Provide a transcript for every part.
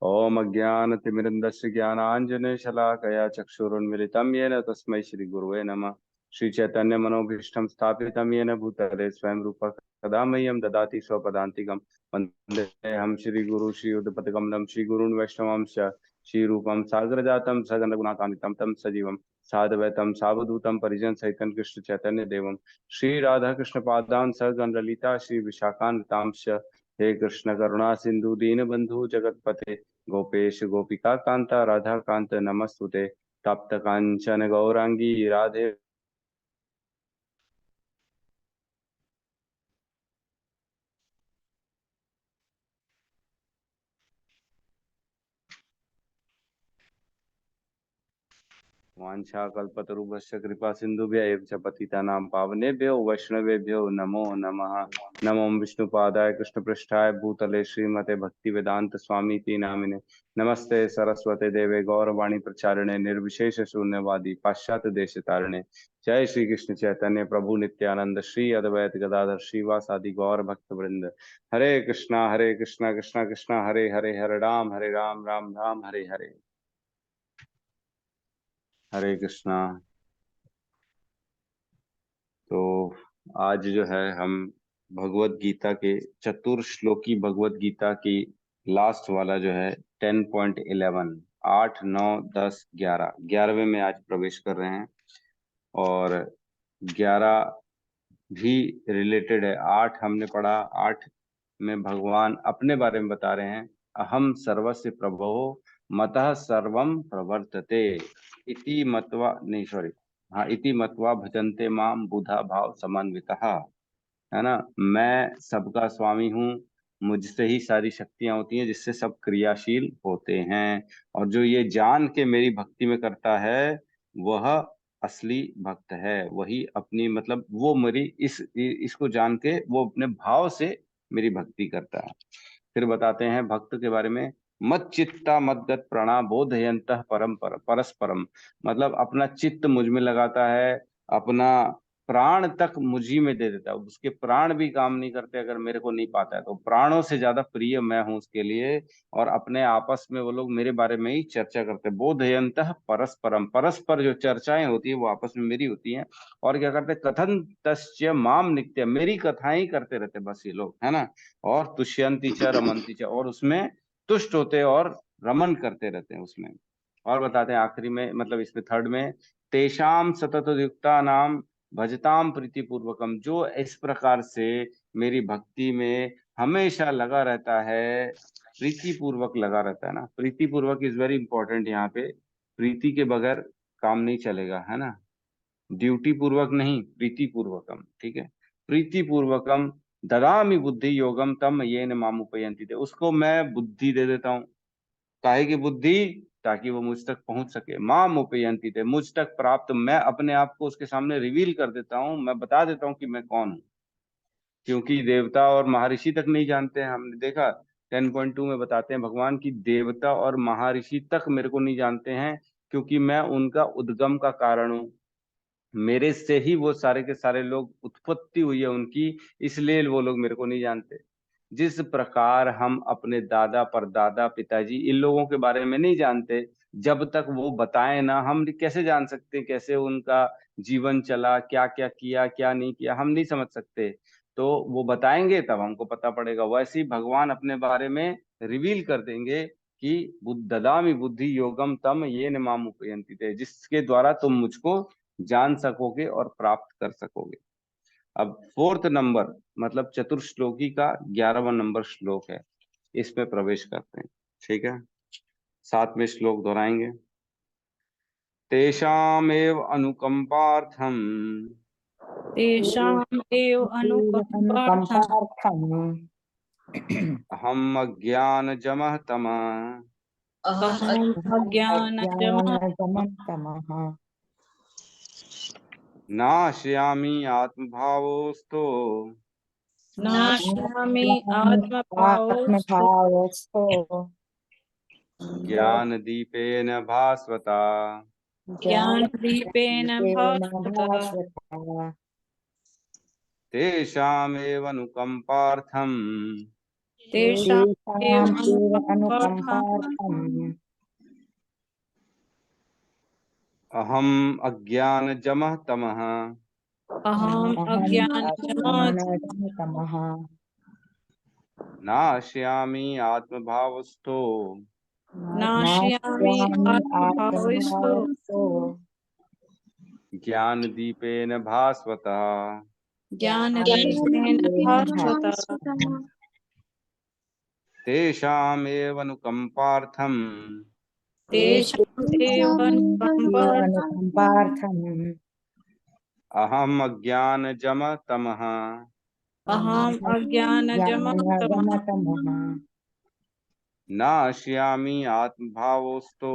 ओम अज्ञानतिमिरन्दस्य ज्ञानाञ्जनशलाकया चक्षुरुन्मिलितं येन तस्मै श्रीगुरुवे नमः। श्रीचैतन्यमनोभीष्टं स्थापितं येन भूतले स्वयं रूपः कदा मह्यं ददाति स्वपदान्तिकं। वन्देऽहं श्रीगुरु श्रीयुतपदकमलं श्रीगुरून् वैष्णवांश्च श्रीरूपं सागरजातं सगनगुणाकान्वितं तं सजीवं साद्वैतं सावधूतं परिजनसहितं कृष्णचैतन्यदेवं श्रीराधाकृष्णपादान् सगणललिता श्रीविशाखान्वितांश्च। हे कृष्ण करुणा सिंधु दीनबंधु जगतपते गोपेश गोपिका कांता राधा कांत नमस्तुते। तप्त कांचन गौरांगी राधे वाञ्छाकल्पतरुभ्यश्च कृपा सिन्धुभ्य एव च पतितानां पावनेभ्यो वैष्णवेभ्यो नमो नमः। नमो विष्णुपादाय कृष्णपृष्ठाय भूतले श्रीमते भक्तिवेदांत स्वामी ति नामिने। नमस्ते सरस्वते देवे गौरवाणी प्रचारिणे निर्विशेष शून्यवादी पाश्चात्य देश तारिणे। जय श्री कृष्ण चैतन्य प्रभु नित्यानंद श्री अद्वैत गदाधर श्रीवासादि गौर भक्त वृंद। हरे कृष्णा कृष्णा कृष्णा हरे हरे, हरे राम राम राम हरे हरे। हरे कृष्णा। तो आज जो है हम भगवत गीता के चतुर्श्लोकी भगवत गीता की लास्ट वाला जो है 10.11, 8, 9, 10, 11, 11वें में आज प्रवेश कर रहे हैं। और 11 भी रिलेटेड है। 8 हमने पढ़ा, 8 में भगवान अपने बारे में बता रहे हैं। अहम सर्वस्य प्रभो मतः सर्वम प्रवर्तते इति मत्वा, नहीं सॉरी, हाँ, इति मत्वा भजन्ते माम बुधा भाव समन्वितः। है ना, मैं सबका स्वामी हूँ, मुझसे ही सारी शक्तियां होती हैं जिससे सब क्रियाशील होते हैं। और जो ये जान के मेरी भक्ति में करता है वह असली भक्त है। वही अपनी मतलब वो मेरी इसको जान के वो अपने भाव से मेरी भक्ति करता है। फिर बताते हैं भक्त के बारे में। मत चित्ता मदगत प्रणा बोधयंत परस्परम। मतलब अपना चित्त मुझ में लगाता है, अपना प्राण तक मुझी में दे देता है। उसके प्राण भी काम नहीं करते अगर मेरे को नहीं पाता है, तो प्राणों से ज्यादा प्रिय मैं हूं उसके लिए। और अपने आपस में वो लोग मेरे बारे में ही चर्चा करते हैं। बोधयंत परस्परम, परस्पर जो चर्चाएं होती है वो आपस में मेरी होती हैं। और क्या करते हैं, कथन तस्य माम नित्य, मेरी कथाएं ही करते रहते बस ये लोग, है ना। और तुष्यंती च रमंती च, और उसमें तुष्ट होते और रमन करते रहते हैं उसमें। और बताते हैं आखिरी में, मतलब इसमें थर्ड में, तेषाम सतत युक्ता नाम भजताम प्रीति पूर्वकम, जो इस प्रकार से मेरी भक्ति में हमेशा लगा रहता है, प्रीति पूर्वक लगा रहता है ना। प्रीति पूर्वक इज वेरी इंपॉर्टेंट यहाँ पे। प्रीति के बगैर काम नहीं चलेगा, है ना। ड्यूटी पूर्वक नहीं, प्रीति पूर्वकम, ठीक है। प्रीति पूर्वकम ददामि बुद्धि योगम तम येन मामुपयन्ति थे, उसको मैं बुद्धि दे देता हूँ। काहे की बुद्धि? ताकि वो मुझ तक पहुंच सके। माम उपयंती थे, मुझ तक प्राप्त, मैं अपने आप को उसके सामने रिवील कर देता हूँ, मैं बता देता हूँ कि मैं कौन हूँ। क्योंकि देवता और महर्षि तक नहीं जानते हैं, हमने देखा 10.2 में बताते हैं भगवान की देवता और महर्षि तक मेरे को नहीं जानते हैं, क्योंकि मैं उनका उद्गम का कारण हूँ। मेरे से ही वो सारे के सारे लोग उत्पत्ति हुई है उनकी, इसलिए वो लोग मेरे को नहीं जानते। जिस प्रकार हम अपने दादा परदादा पिताजी इन लोगों के बारे में नहीं जानते, जब तक वो बताएं ना, हम कैसे जान सकते कैसे उनका जीवन चला, क्या क्या किया क्या नहीं किया, हम नहीं समझ सकते। तो वो बताएंगे तब हमको पता पड़ेगा। वैसे ही भगवान अपने बारे में रिवील कर देंगे कि ददामि बुद्धि योगम तम ये न माम उपयंति थे, जिसके द्वारा तुम मुझको जान सकोगे और प्राप्त कर सकोगे। अब फोर्थ नंबर, मतलब चतुर्श्लोकी का 11वां नंबर श्लोक है, इसमें प्रवेश करते हैं। ठीक है, 7वें श्लोक दोहराएंगे। तेषामेव अनुकंपार्थम तेषाम् एव अनुकम्पार्थम् अनुकंपार्थम् अहम अज्ञानजमः तमः अहम् अज्ञानजमः ज्ञानजमस्तमः नाशयामि आत्मभावोऽस्तो नाश्यामि आत्मभावस्तु आत्मभावस्तु ज्ञानदीपेन भास्वता ज्ञानदीपेन भास्वता। तेषामेव अनुकंपार्थम तेषाम् एव तेषाम् एव अनुकम्पार्थम् अनुकम्पार्थम् अहम् अज्ञानजमः तमः अहम् अहम् अज्ञानजमात् अज्ञानजनितमः नाश्यामि आत्मभावस्थो नाशयामि नास्यामि आत्मभावस्तु आत्मभावस्तो ज्ञानदीपेन भास्वतः ज्ञानदीपेन ज्ञानदीपेन भास्वतः भास्वतः तेषामेव अनुकम्पार्थम् तेषाम् एव एव अनुकम्पार्थम् अनुकम्पार्थम् अहम् अज्ञानजमः तमः अहम् अज्ञानजमातमः ज्ञानगमतमः नाश्यामि आत्मभावस्थो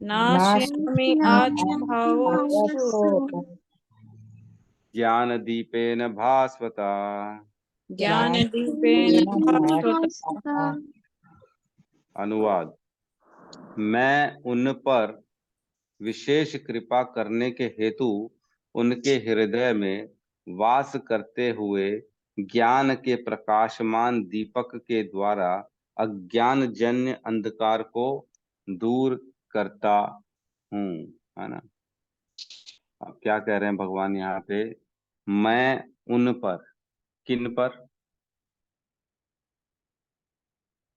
नाशयामि नास्यामि आत्मभावस्तु आत्मभावस्तो ज्ञानदीपेन भास्वता। ज्ञानदीपेन भास्वतः। अनुवाद। मैं उन पर विशेष कृपा करने के हेतु उनके हृदय में वास करते हुए ज्ञान के प्रकाशमान दीपक के द्वारा अज्ञान जन्य अंधकार को दूर करता हूँ। है ना। अब क्या कह रहे हैं भगवान यहाँ पे? मैं उन पर, किन पर?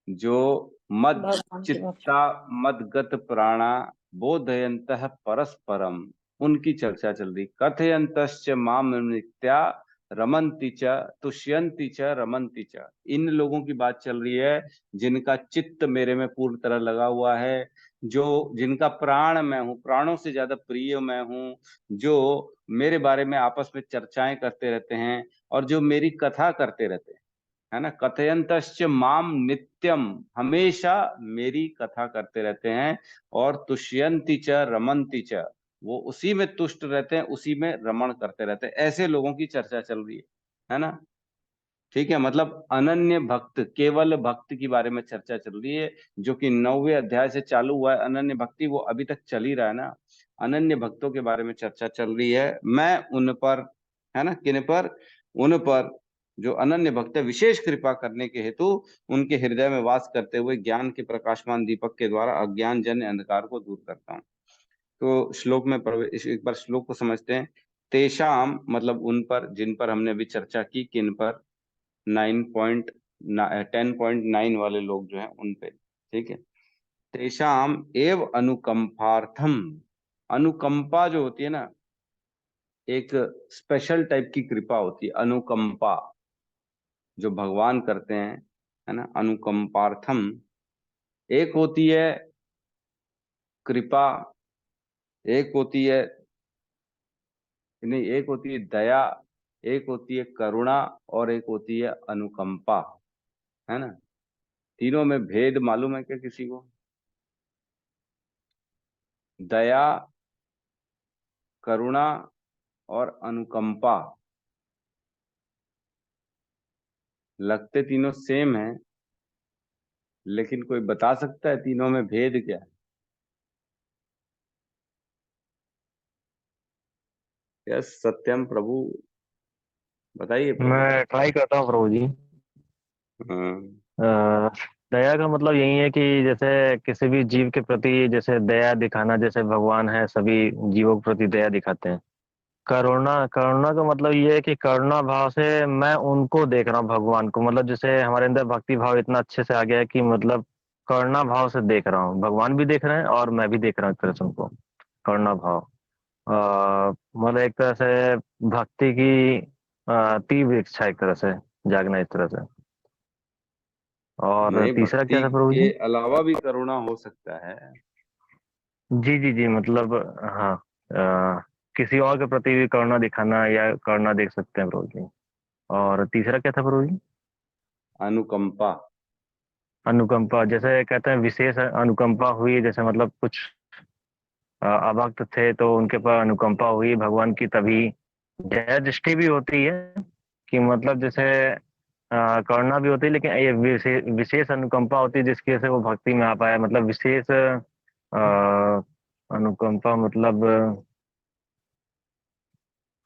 जो मद भगवान के भक्त चित्ता मदगत प्राणा बोधयन्तः परस्परम, उनकी चर्चा चल रही। कथयन्तश्च माम नित्या रमन्ति च तुष्यन्ति च रमन्ति च, इन लोगों की बात चल रही है जिनका चित्त मेरे में पूर्ण तरह लगा हुआ है, जो जिनका प्राण मैं हूँ, प्राणों से ज्यादा प्रिय मैं हूँ, जो मेरे बारे में आपस में चर्चाएं करते रहते हैं और जो मेरी कथा करते रहते हैं। है ना। कथयंतश्च माम नित्यम, हमेशा मेरी कथा करते रहते हैं। और तुष्यंति च रमन्ति च, वो उसी में तुष्ट रहते हैं, उसी में रमण करते रहते हैं। ऐसे लोगों की चर्चा चल रही है ना। ठीक है। मतलब अनन्य भक्त, केवल भक्त की बारे में चर्चा चल रही है, जो कि 9वें अध्याय से चालू हुआ है। अनन्य भक्ति वो अभी तक चल ही रहा है ना। अनन्य भक्तों के बारे में चर्चा चल रही है। मैं उन पर, है ना, किन पर? उन पर जो अनन्य भक्त है, विशेष कृपा करने के हेतु उनके हृदय में वास करते हुए ज्ञान के प्रकाशमान दीपक के द्वारा अज्ञान जन्य अंधकार को दूर करता हूँ। तो श्लोक में प्रवेश, एक बार श्लोक को समझते हैं। तेषाम मतलब उन पर, जिन पर हमने अभी चर्चा की, किन पर? 10.9 वाले लोग जो हैं उन पे। ठीक है। तेषाम एव अनुकंपार्थम, अनुकंपा जो होती है ना, एक स्पेशल टाइप की कृपा होती है अनुकंपा, जो भगवान करते हैं। है ना। अनुकंपार्थम एक होती है कृपा, एक होती है, नहीं, एक होती है दया, एक होती है करुणा, और एक होती है अनुकंपा। है ना। तीनों में भेद मालूम है क्या किसी को? दया, करुणा और अनुकंपा लगते तीनों सेम है, लेकिन कोई बता सकता है तीनों में भेद क्या है? यस सत्यम प्रभु, बताइए प्रभु। मैं ट्राई करता हूँ प्रभु जी। हाँ। अ, दया का मतलब यही है कि जैसे किसी भी जीव के प्रति जैसे दया दिखाना, जैसे भगवान है सभी जीवों के प्रति दया दिखाते हैं। करुणा, करुणा का मतलब ये है कि करुणा भाव से मैं उनको देख रहा हूँ, भगवान को, मतलब जैसे हमारे अंदर भक्ति भाव इतना अच्छे से आ गया है कि मतलब करुणा भाव से देख रहा हूँ, भगवान भी देख रहे हैं और मैं भी देख रहा हूँ एक तरह से उनको। करुणा भाव मतलब एक तरह से भक्ति की तीव्र इच्छा, एक तरह से जागना, इस तरह से। और नहीं, तीसरा क्या भक्ति था प्रभु के जी? अलावा भी करुणा हो सकता है। जी जी जी, मतलब हाँ, किसी और के प्रति भी करुणा दिखाना या करुणा देख सकते हैं प्रभु जी। और तीसरा क्या था प्रभु जी? अनुकंपा। अनुकंपा, जैसे कहते हैं विशेष अनुकंपा हुई, जैसे मतलब कुछ अभक्त थे तो उनके पर अनुकंपा हुई भगवान की, तभी दया दृष्टि भी होती है कि मतलब जैसे करुणा भी होती है, लेकिन ये विशेष अनुकंपा होती है जिसकी वजह से वो भक्ति में आ पाया, मतलब विशेष अनुकंपा मतलब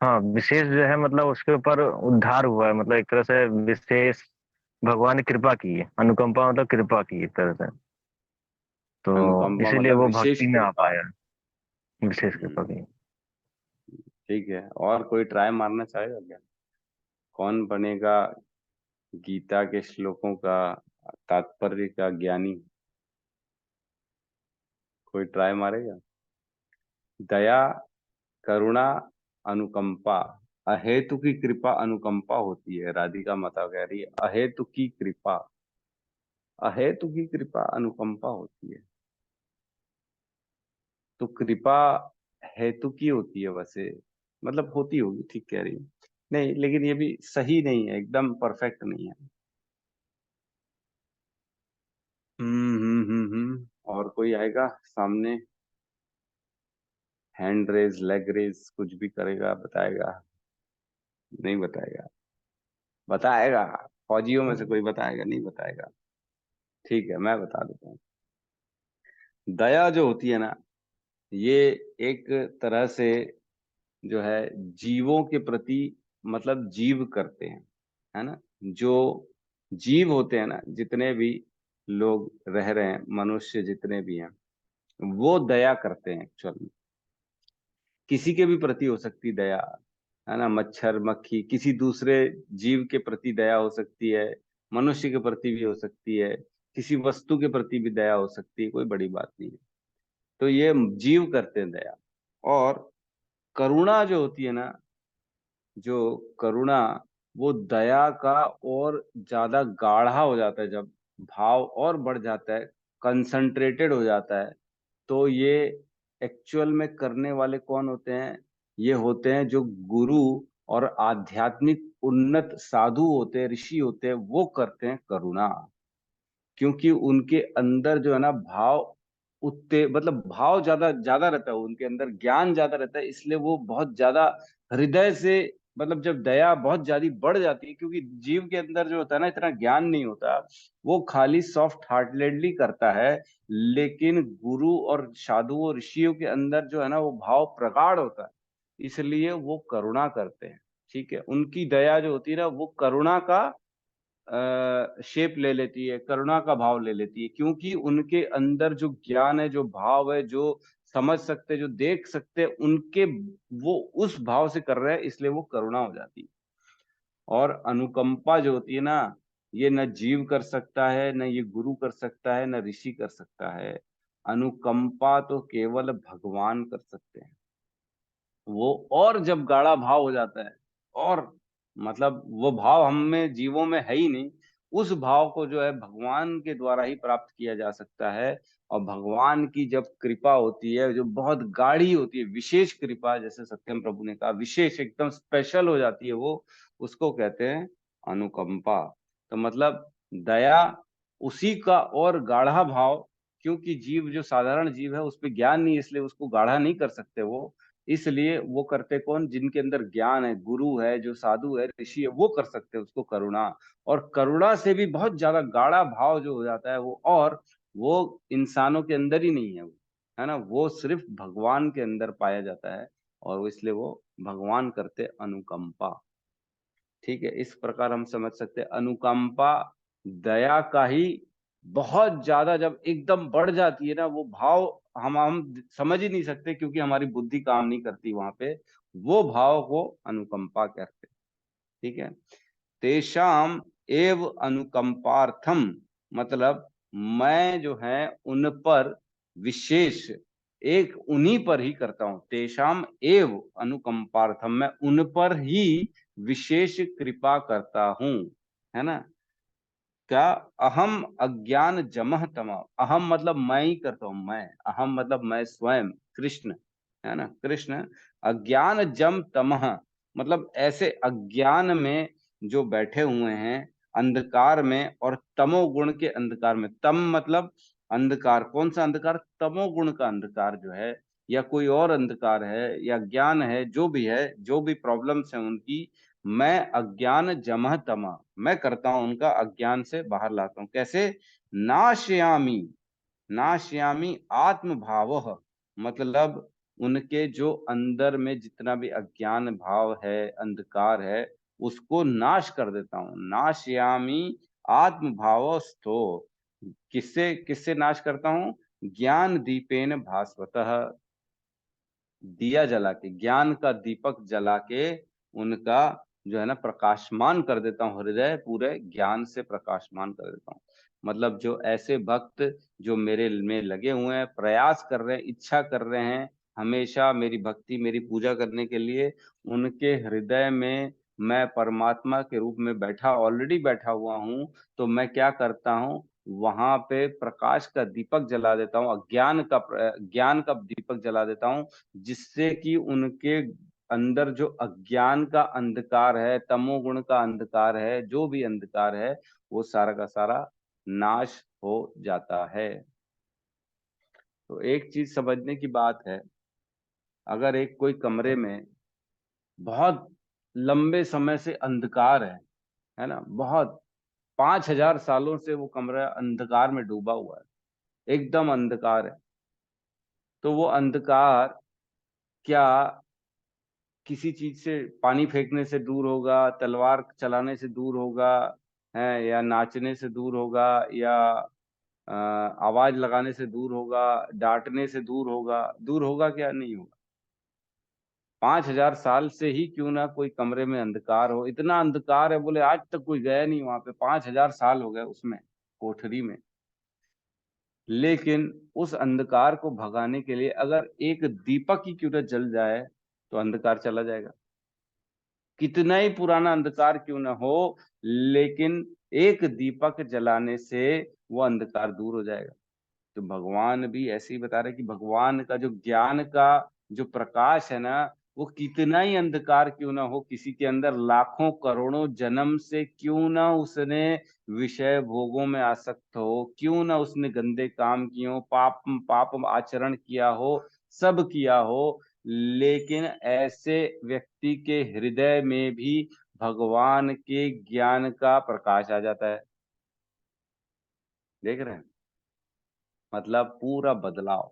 हाँ, विशेष जो है मतलब उसके ऊपर उद्धार हुआ है, मतलब एक तरह से विशेष भगवान ने कृपा की है, अनुकंपा मतलब कृपा की एक तरह से, तो अनुकंपा इसीलिए मतलब वो विशेष भक्ति में आ कृपा। पाया, विशेष कृपा हम्म, की। ठीक है, और कोई ट्राई मारना चाहेगा क्या? कौन बनेगा गीता के श्लोकों का तात्पर्य का ज्ञानी? कोई ट्राई मारेगा? दया, करुणा, अनुकंपा। अहेतु की कृपा अनुकंपा होती है, राधिका माता कह रही है अहेतु की कृपा, अहेतु की कृपा अनुकंपा होती है। तो कृपा हेतु की होती है वैसे, मतलब होती होगी, ठीक कह रही है। नहीं, लेकिन ये भी सही नहीं है, एकदम परफेक्ट नहीं है। और कोई आएगा सामने? हैंड रेज, लेग रेज, कुछ भी करेगा, बताएगा? नहीं बताएगा? बताएगा? फौजियों में से कोई बताएगा? नहीं बताएगा? ठीक है, मैं बता देता हूँ। दया जो होती है ना, ये एक तरह से जो है जीवों के प्रति, मतलब जीव करते हैं, है ना। जो जीव होते हैं ना, जितने भी लोग रह रहे हैं, मनुष्य जितने भी हैं, वो दया करते हैं एक्चुअली। किसी के भी प्रति हो सकती दया, है ना। मच्छर मक्खी, किसी दूसरे जीव के प्रति दया हो सकती है, मनुष्य के प्रति भी हो सकती है, किसी वस्तु के प्रति भी दया हो सकती है, कोई बड़ी बात नहीं है। तो ये जीव करते हैं दया। और करुणा जो होती है ना, जो करुणा, वो दया का और ज्यादा गाढ़ा हो जाता है, जब भाव और बढ़ जाता है, कंसंट्रेटेड हो जाता है, तो ये एक्चुअल में करने वाले कौन होते हैं? ये होते हैं जो गुरु और आध्यात्मिक उन्नत साधु होते हैं, ऋषि होते हैं, वो करते हैं करुणा। क्योंकि उनके अंदर जो है ना भाव, उत्ते मतलब भाव ज्यादा ज्यादा रहता है, उनके अंदर ज्ञान ज्यादा रहता है, इसलिए वो बहुत ज्यादा हृदय से, मतलब जब दया बहुत ज्यादा बढ़ जाती है, क्योंकि जीव के अंदर जो होता है ना, इतना ज्ञान नहीं होता, वो खाली सॉफ्ट हार्टेडली करता है। लेकिन गुरु और साधु और ऋषियों के अंदर जो है ना, वो भाव प्रगाढ़ होता है, इसलिए वो करुणा करते हैं। ठीक है, उनकी दया जो होती है ना, वो करुणा का शेप ले लेती है, करुणा का भाव ले लेती है, क्योंकि उनके अंदर जो ज्ञान है, जो भाव है, जो समझ सकते, जो देख सकते, उनके, वो उस भाव से कर रहे हैं, इसलिए वो करुणा हो जाती है। और अनुकंपा जो होती है ना, ये न जीव कर सकता है, न ये गुरु कर सकता है, न ऋषि कर सकता है। अनुकंपा तो केवल भगवान कर सकते हैं। वो और जब गाढ़ा भाव हो जाता है, और मतलब वो भाव हम में, जीवों में है ही नहीं, उस भाव को जो है भगवान के द्वारा ही प्राप्त किया जा सकता है। और भगवान की जब कृपा होती है, जो बहुत गाढ़ी होती है, विशेष कृपा, जैसे सत्यम प्रभु ने कहा, विशेष एकदम स्पेशल हो जाती है वो, उसको कहते हैं अनुकंपा। तो मतलब दया उसी का और गाढ़ा भाव, क्योंकि जीव जो साधारण जीव है, उस पर ज्ञान नहीं, इसलिए उसको गाढ़ा नहीं कर सकते वो, इसलिए वो करते कौन? जिनके अंदर ज्ञान है, गुरु है, जो साधु है, ऋषि है, वो कर सकते हैं उसको करुणा। और करुणा से भी बहुत ज्यादा गाढ़ा भाव जो हो जाता है वो, और वो इंसानों के अंदर ही नहीं है वो, है ना, वो सिर्फ भगवान के अंदर पाया जाता है, और वो इसलिए वो भगवान करते अनुकंपा। ठीक है, इस प्रकार हम समझ सकते हैं अनुकंपा दया का ही बहुत ज्यादा, जब एकदम बढ़ जाती है ना वो भाव, हम समझ ही नहीं सकते, क्योंकि हमारी बुद्धि काम नहीं करती वहां पे, वो भाव को अनुकंपा कहते हैं। ठीक है, तेषाम एव अनुकंपार्थम, मतलब मैं जो है उन पर विशेष, एक उन्हीं पर ही करता हूं। तेषाम एव अनुकंपार्थम, मैं उन पर ही विशेष कृपा करता हूं, है ना। क्या? अहम अज्ञान जमह तमः, अहम मतलब मैं ही करता हूं, मैं, अहम मतलब मैं स्वयं, कृष्ण, है ना, कृष्ण। अज्ञान जम तमः, मतलब ऐसे अज्ञान में जो बैठे हुए हैं, अंधकार में, और तमोगुण के अंधकार में। तम मतलब अंधकार, कौन सा अंधकार? तमोगुण का अंधकार जो है, या कोई और अंधकार है, या ज्ञान है, जो भी है, जो भी प्रॉब्लम्स हैं उनकी, मैं अज्ञान जमह तमः, मैं करता हूं उनका अज्ञान से बाहर लाता हूं। कैसे? नाशयामी, नाशयामी आत्म भाव, मतलब उनके जो अंदर में जितना भी अज्ञान भाव है, अंधकार है, उसको नाश कर देता हूं। नाशयामी आत्म भावस्थो, किससे किससे नाश करता हूं? ज्ञान दीपेन भास्वतः, दिया जला के, ज्ञान का दीपक जला के उनका जो है ना प्रकाशमान कर देता हूँ, हृदय पूरे ज्ञान से प्रकाशमान कर देता हूँ। मतलब जो ऐसे भक्त जो मेरे में लगे हुए हैं, प्रयास कर रहे हैं, इच्छा कर रहे हैं हमेशा मेरी भक्ति मेरी पूजा करने के लिए, उनके हृदय में मैं परमात्मा के रूप में बैठा ऑलरेडी बैठा हुआ हूँ। तो मैं क्या करता हूँ, वहां पे प्रकाश का दीपक जला देता हूँ, ज्ञान का दीपक जला देता हूँ, जिससे कि उनके अंदर जो अज्ञान का अंधकार है, तमोगुण का अंधकार है, जो भी अंधकार है, वो सारा का सारा नाश हो जाता है। तो एक चीज समझने की बात है, अगर एक कोई कमरे में बहुत लंबे समय से अंधकार है ना, बहुत 5,000 सालों से वो कमरा अंधकार में डूबा हुआ है, एकदम अंधकार है, तो वो अंधकार क्या किसी चीज से, पानी फेंकने से दूर होगा, तलवार चलाने से दूर होगा, है या नाचने से दूर होगा, या आवाज लगाने से दूर होगा, डांटने से दूर होगा क्या? नहीं होगा। 5,000 साल से ही क्यों ना कोई कमरे में अंधकार हो, इतना अंधकार है बोले आज तक कोई गया नहीं वहां पे, 5,000 साल हो गए उसमें, कोठरी में। लेकिन उस अंधकार को भगाने के लिए अगर एक दीपक ही क्यों ना जल जाए तो अंधकार चला जाएगा। कितना ही पुराना अंधकार क्यों ना हो, लेकिन एक दीपक जलाने से वो अंधकार दूर हो जाएगा। तो भगवान भी ऐसे ही बता रहे कि भगवान का जो ज्ञान का जो प्रकाश है ना, वो कितना ही अंधकार क्यों ना हो किसी के अंदर, लाखों करोड़ों जन्म से क्यों ना उसने विषय भोगों में आसक्त हो, क्यों ना उसने गंदे काम किए हो, पाप पाप आचरण किया हो, सब किया हो, लेकिन ऐसे व्यक्ति के हृदय में भी भगवान के ज्ञान का प्रकाश आ जाता है। देख रहे हैं, मतलब पूरा बदलाव।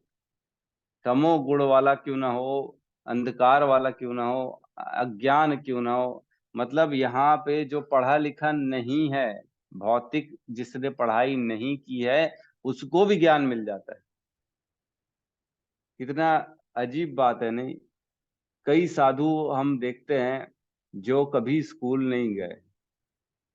तमो गुण वाला क्यों ना हो, अंधकार वाला क्यों ना हो, अज्ञान क्यों ना हो, मतलब यहाँ पे जो पढ़ा लिखा नहीं है, भौतिक जिसने पढ़ाई नहीं की है, उसको भी ज्ञान मिल जाता है। कितना अजीब बात है नहीं? कई साधु हम देखते हैं जो कभी स्कूल नहीं गए,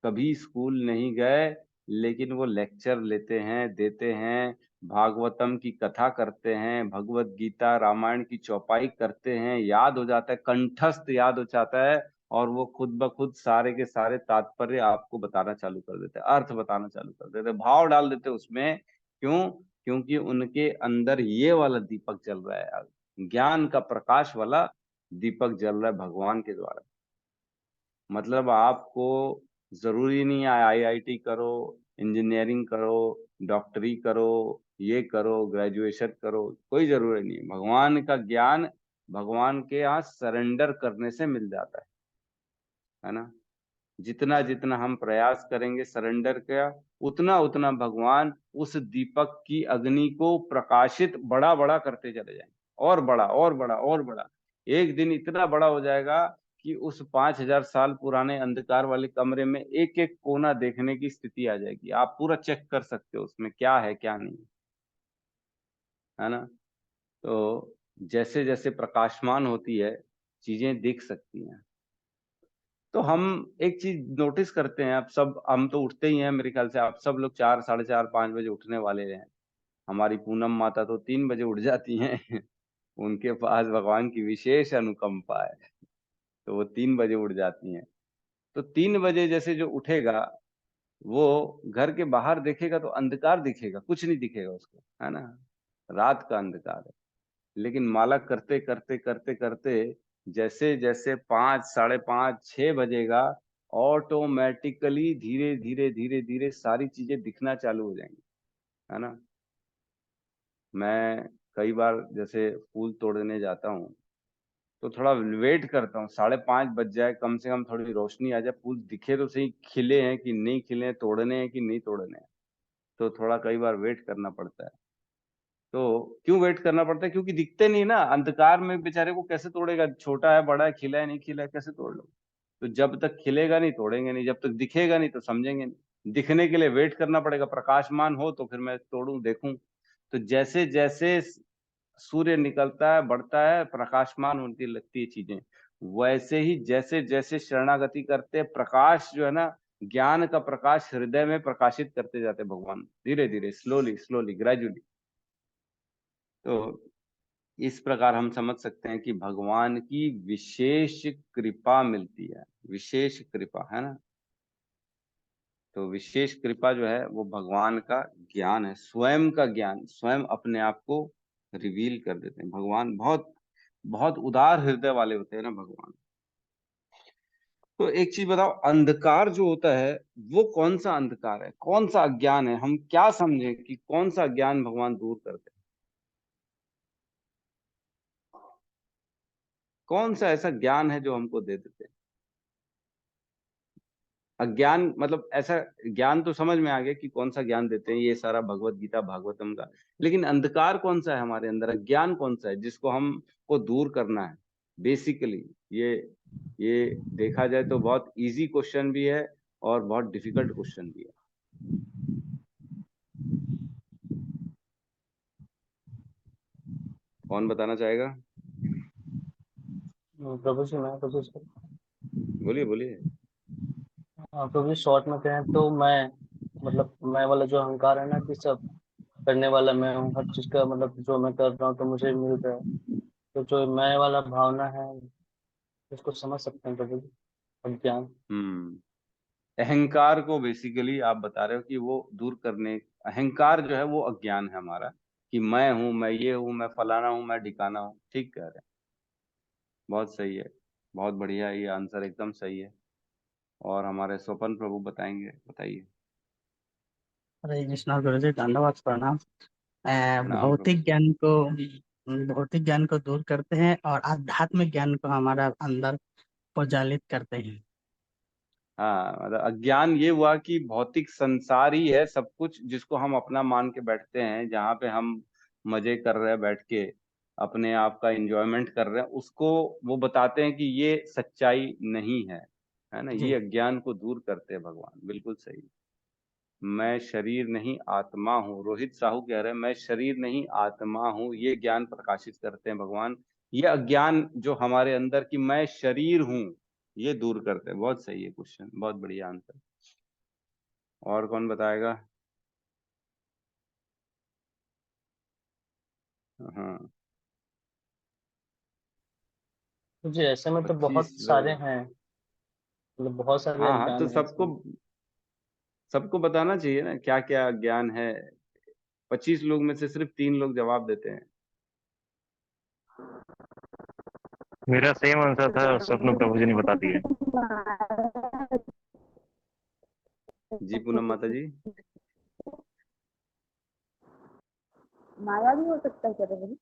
कभी स्कूल नहीं गए, लेकिन वो लेक्चर लेते हैं, देते हैं, भागवतम की कथा करते हैं, भगवत गीता रामायण की चौपाई करते हैं, याद हो जाता है, कंठस्थ याद हो जाता है, और वो खुद ब खुद सारे के सारे तात्पर्य आपको बताना चालू कर देते हैं, अर्थ बताना चालू कर देते हैं, भाव डाल देते हैं उसमें। क्यों? क्योंकि उनके अंदर ये वाला दीपक जल रहा है, ज्ञान का प्रकाश वाला दीपक जल रहा है भगवान के द्वारा। मतलब आपको जरूरी नहीं है आईआईटी करो, इंजीनियरिंग करो, डॉक्टरी करो, ये करो, ग्रेजुएशन करो, कोई जरूरी नहीं है। भगवान का ज्ञान भगवान के यहाँ सरेंडर करने से मिल जाता है ना। जितना जितना हम प्रयास करेंगे सरेंडर का, उतना उतना भगवान उस दीपक की अग्नि को प्रकाशित बड़ा बड़ा करते चले जाएंगे, और बड़ा और बड़ा और बड़ा। एक दिन इतना बड़ा हो जाएगा कि उस 5,000 साल पुराने अंधकार वाले कमरे में एक एक कोना देखने की स्थिति आ जाएगी, आप पूरा चेक कर सकते हो उसमें क्या है क्या नहीं, है ना। तो जैसे जैसे प्रकाशमान होती है चीजें दिख सकती हैं। तो हम एक चीज नोटिस करते हैं, अब सब हम तो उठते ही हैं, मेरे ख्याल से आप सब लोग 4, साढ़े 4, 5 बजे उठने वाले हैं। हमारी पूनम माता तो 3 बजे उठ जाती हैं उनके पास भगवान की विशेष अनुकंपा है, तो वो 3 बजे उठ जाती हैं। तो 3 बजे जैसे जो उठेगा, वो घर के बाहर देखेगा तो अंधकार दिखेगा, कुछ नहीं दिखेगा उसको, है ना, रात का अंधकार है। लेकिन माला करते करते करते करते जैसे जैसे 5, साढ़े 5, 6 बजेगा, ऑटोमेटिकली धीरे धीरे धीरे धीरे सारी चीजें दिखना चालू हो जाएंगी, है ना। मैं कई बार जैसे फूल तोड़ने जाता हूँ तो थोड़ा वेट करता हूँ, 5:30 बज जाए, कम से कम थोड़ी रोशनी आ जाए, फूल दिखे तो सही, खिले हैं कि नहीं खिले हैं, तोड़ने हैं कि नहीं तोड़ने हैं। तो थोड़ा कई बार वेट करना पड़ता है। तो क्यों वेट करना पड़ता है? क्योंकि दिखते नहीं ना, अंधकार में बेचारे को कैसे तोड़ेगा, छोटा है बड़ा है, खिला है नहीं खिला है, कैसे तोड़ लो। तो जब तक खिलेगा नहीं तोड़ेंगे नहीं, जब तक दिखेगा नहीं तो समझेंगे नहीं। दिखने के लिए वेट करना पड़ेगा, प्रकाशमान हो तो फिर मैं तोड़ूं देखूं। तो जैसे जैसे सूर्य निकलता है, बढ़ता है, प्रकाशमान होती लगती है चीजें, वैसे ही जैसे जैसे शरणागति करते प्रकाश जो है ना, ज्ञान का प्रकाश हृदय में प्रकाशित करते जाते भगवान, धीरे धीरे, स्लोली स्लोली, ग्रेजुअली। तो इस प्रकार हम समझ सकते हैं कि भगवान की विशेष कृपा मिलती है, विशेष कृपा है ना। तो विशेष कृपा जो है वो भगवान का ज्ञान है, स्वयं का ज्ञान, स्वयं अपने आप को रिवील कर देते हैं। भगवान बहुत बहुत उदार हृदय वाले होते हैं ना भगवान। तो एक चीज बताओ, अंधकार जो होता है वो कौन सा अंधकार है, कौन सा अज्ञान है, हम क्या समझें कि कौन सा ज्ञान भगवान दूर करते हैं? कौन सा ऐसा ज्ञान है जो हमको दे देते हैं? अज्ञान मतलब ऐसा ज्ञान तो समझ में आ गया कि कौन सा ज्ञान देते हैं, ये सारा भगवत गीता भागवतम का। लेकिन अंधकार कौन सा है हमारे अंदर, अज्ञान कौन सा है जिसको हमको दूर करना है बेसिकली? ये देखा जाए तो बहुत इजी क्वेश्चन भी है और बहुत डिफिकल्ट क्वेश्चन भी है। कौन बताना चाहेगा? प्रभु जी, मैं प्रभु जी, बोलिए बोलिए। प्रभु जी, शॉर्ट में कहें तो मैं मतलब मैं वाला जो अहंकार है ना, कि सब करने वाला मैं हूँ, हर चीज का मतलब जो मैं कर रहा हूँ तो मुझे मिल रहा है, तो जो मैं वाला भावना है उसको समझ सकते हैं प्रभु जी, अज्ञान। अहंकार को बेसिकली आप बता रहे हो कि वो दूर करने, अहंकार जो है वो अज्ञान है हमारा, कि मैं हूं, मैं ये हूं, मैं फलाना हूं, मैं ढिकाना हूं। ठीक कह रहे हैं, बहुत सही है, बहुत बढ़िया, ये आंसर एकदम सही है। और हमारे स्वपन प्रभु बताएंगे, बताइए। हरे कृष्णा गुरु जी, धन्यवाद, प्रणाम। प्रणाम प्रभु जी। भौतिक ज्ञान को दूर करते हैं और आध्यात्मिक ज्ञान को हमारा अंदर प्रज्वलित करते हैं। हाँ, मतलब अज्ञान ये हुआ कि भौतिक संसार ही है सब कुछ, जिसको हम अपना मान के बैठते हैं, जहाँ पे हम मजे कर रहे हैं बैठ के, अपने आप का एंजॉयमेंट कर रहे हैं, उसको वो बताते हैं कि ये सच्चाई नहीं है ना। जी। ये अज्ञान को दूर करते हैं भगवान, बिल्कुल सही। मैं शरीर नहीं आत्मा हूँ, रोहित साहू कह रहे हैं मैं शरीर नहीं आत्मा हूँ, ये ज्ञान प्रकाशित करते हैं भगवान। ये अज्ञान जो हमारे अंदर कि मैं शरीर हूँ, ये दूर करते हैं। बहुत सही है क्वेश्चन, बहुत बढ़िया आंसर। और कौन बताएगा? हाँ, मुझे ऐसे में तो 25 बहुत सारे लोग। हैं, मतलब बहुत सारे हाँ हाँ, तो अज्ञान है सबको इसमें। सबको बताना चाहिए ना क्या क्या ज्ञान है। 25 लोग में से सिर्फ 3 लोग जवाब देते हैं। मेरा सेम आंसर था, स्वप्न प्रभु जी ने बता दिया। जी पूनम माता जी। माया भी हो सकता है क्या प्रभु जी?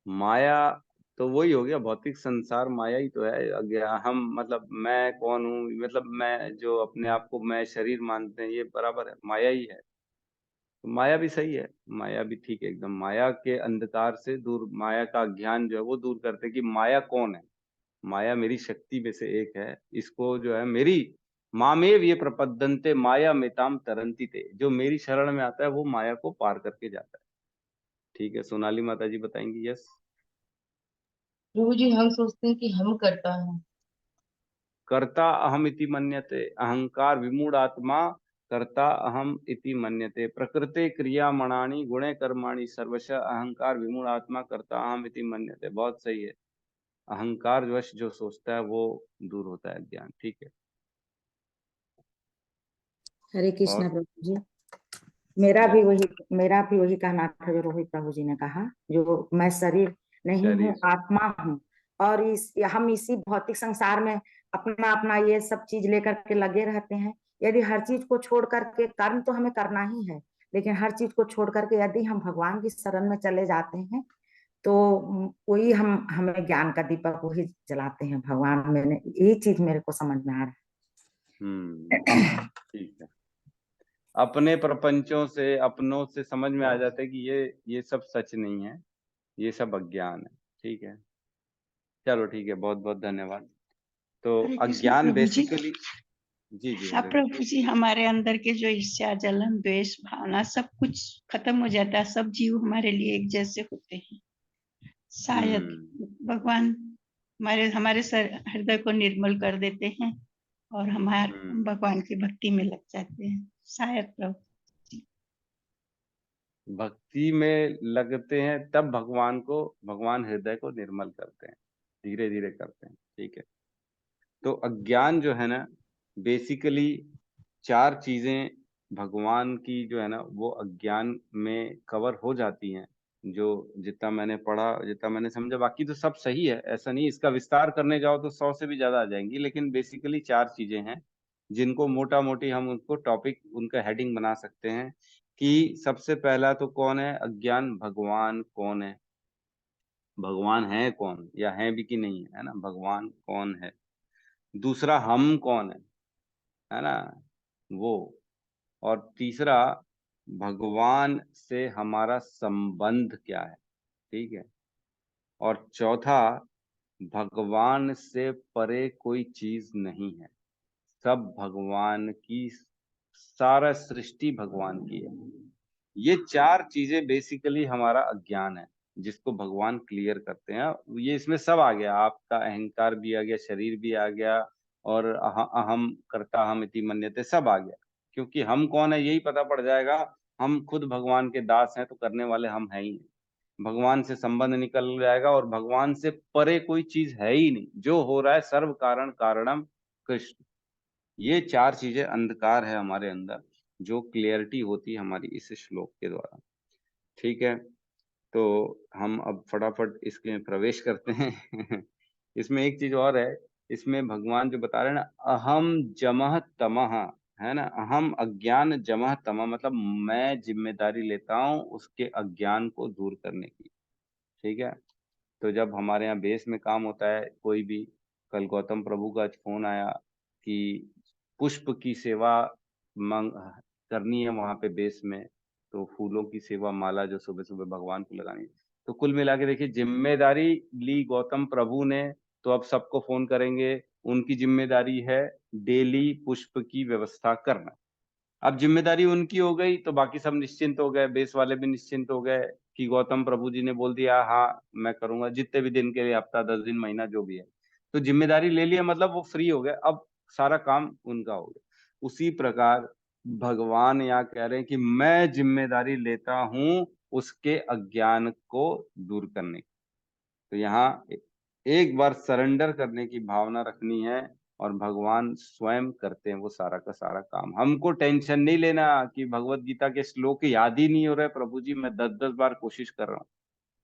माया तो वही हो गया, भौतिक संसार माया ही तो है। हम मतलब मैं कौन हूँ, मतलब मैं जो अपने आप को मैं शरीर मानते हैं, ये बराबर है, माया ही है। तो माया भी सही है, माया भी ठीक है एकदम। माया के अंधकार से दूर, माया का ज्ञान जो है वो दूर करते हैं कि माया कौन है। माया मेरी शक्ति में से एक है, इसको जो है मेरी मामेव ये प्रपद्यन्ते माया मेताम तरंती ते, जो मेरी शरण में आता है वो माया को पार करके जाता है। ठीक है, सोनाली माता जी बताएंगी। यस। प्रभु जी, हम सोचते हैं कि हम करता है। कर्ता अहम इति मन्यते, अहंकार विमूढ़ आत्मा कर्ता अहम इति मन्यते, प्रकृते क्रियामणानि गुणे कर्माणि सर्वश अहंकार विमूढ़ आत्मा कर्ता अहम इति मन्यते। बहुत सही है, अहंकार वश जो सोचता है वो दूर होता है ज्ञान। ठीक है। हरे कृष्ण और प्रभु जी। मेरा भी वही कहना था जो रोहित प्रभु जी ने कहा, जो मैं शरीर नहीं हूँ, शरीर। आत्मा हूँ। और हम इसी भौतिक संसार में अपना अपना ये सब चीज लेकर के लगे रहते हैं। यदि हर चीज को छोड़ करके, कर्म तो हमें करना ही है, लेकिन हर चीज को छोड़ करके यदि हम भगवान की शरण में चले जाते हैं, तो वही हमें ज्ञान का दीपक वही जलाते हैं भगवान। मैंने ये चीज मेरे को समझ में आ रहा है। ठीक है। अपने प्रपंचों से, अपनों से समझ में आ जाता है कि ये सब सच नहीं है, ये सब अज्ञान है। ठीक है, चलो ठीक है, बहुत बहुत धन्यवाद। तो हरे कृष्ण अज्ञान प्रभु जी। बेसिकली, जी जी हाँ हरे कृष्ण। प्रभु जी, हमारे अंदर के जो ईर्ष्या, जलन, द्वेष भावना सब कुछ खत्म हो जाता है। सब जीव हमारे लिए एक जैसे होते हैं। शायद भगवान हमारे हमारे हृदय को निर्मल कर देते हैं और हम भगवान की भक्ति में लग जाते हैं शायद प्रभु। भक्ति में लगते हैं तब भगवान हृदय को निर्मल करते हैं, धीरे धीरे करते हैं। ठीक है, तो अज्ञान जो है ना, बेसिकली 4 चीजें भगवान की जो है ना वो अज्ञान में कवर हो जाती हैं। जो जितना मैंने पढ़ा, जितना मैंने समझा, बाकी तो सब सही है, ऐसा नहीं, इसका विस्तार करने जाओ तो 100 से भी ज्यादा आ जाएंगी, लेकिन बेसिकली 4 चीजें हैं जिनको मोटा मोटी हम उनको टॉपिक, उनका हेडिंग बना सकते हैं कि सबसे पहला तो कौन है अज्ञान, भगवान कौन है, भगवान है कौन, या है भी कि नहीं है ना, भगवान कौन है। दूसरा हम कौन है ना, वो। और तीसरा भगवान से हमारा संबंध क्या है। ठीक है, और चौथा भगवान से परे कोई चीज नहीं है, सब भगवान की, सारा सृष्टि भगवान की है। ये 4 चीजें बेसिकली हमारा अज्ञान है, जिसको भगवान क्लियर करते हैं। ये इसमें सब आ गया, आपका अहंकार भी आ गया, शरीर भी आ गया, और अहम करता हम इति मन्यते सब आ गया। क्योंकि हम कौन है यही पता पड़ जाएगा, हम खुद भगवान के दास हैं, तो करने वाले हम हैं ही नहीं। भगवान से संबंध निकल जाएगा और भगवान से परे कोई चीज है ही नहीं, जो हो रहा है सर्व कारण कारणम कृष्ण। ये 4 चीजें अंधकार है हमारे अंदर, जो क्लियरिटी होती है हमारी इस श्लोक के द्वारा। ठीक है, तो हम अब फटाफट इसके में प्रवेश करते हैं। इसमें एक चीज और है, इसमें भगवान जो बता रहे हैं ना, अहम जमह तमह, है ना, अहम अज्ञान जमह तमह, मतलब मैं जिम्मेदारी लेता हूँ उसके अज्ञान को दूर करने की। ठीक है, तो जब हमारे यहाँ बेस में काम होता है कोई भी, कल गौतम प्रभु का फोन आया कि पुष्प की सेवा मांग करनी है वहां पे बेस में, तो फूलों की सेवा, माला जो सुबह सुबह भगवान को लगानी है। तो कुल मिला के देखिए, जिम्मेदारी ली गौतम प्रभु ने, तो अब सबको फोन करेंगे, उनकी जिम्मेदारी है डेली पुष्प की व्यवस्था करना। अब जिम्मेदारी उनकी हो गई तो बाकी सब निश्चिंत हो गए, बेस वाले भी निश्चिंत हो गए कि गौतम प्रभु जी ने बोल दिया हाँ मैं करूंगा, जितने भी दिन के लिए, हफ्ता 10 दिन महीना जो भी है, तो जिम्मेदारी ले लिया, मतलब वो फ्री हो गए, अब सारा काम उनका हो गया। उसी प्रकार भगवान यहाँ कह रहे हैं कि मैं जिम्मेदारी लेता हूं उसके अज्ञान को दूर करने की। तो यहाँ एक बार सरेंडर करने की भावना रखनी है, और भगवान स्वयं करते हैं वो सारा का सारा काम। हमको टेंशन नहीं लेना कि भगवत गीता के श्लोक याद ही नहीं हो रहे प्रभु जी, मैं 10-10 बार कोशिश कर रहा हूँ,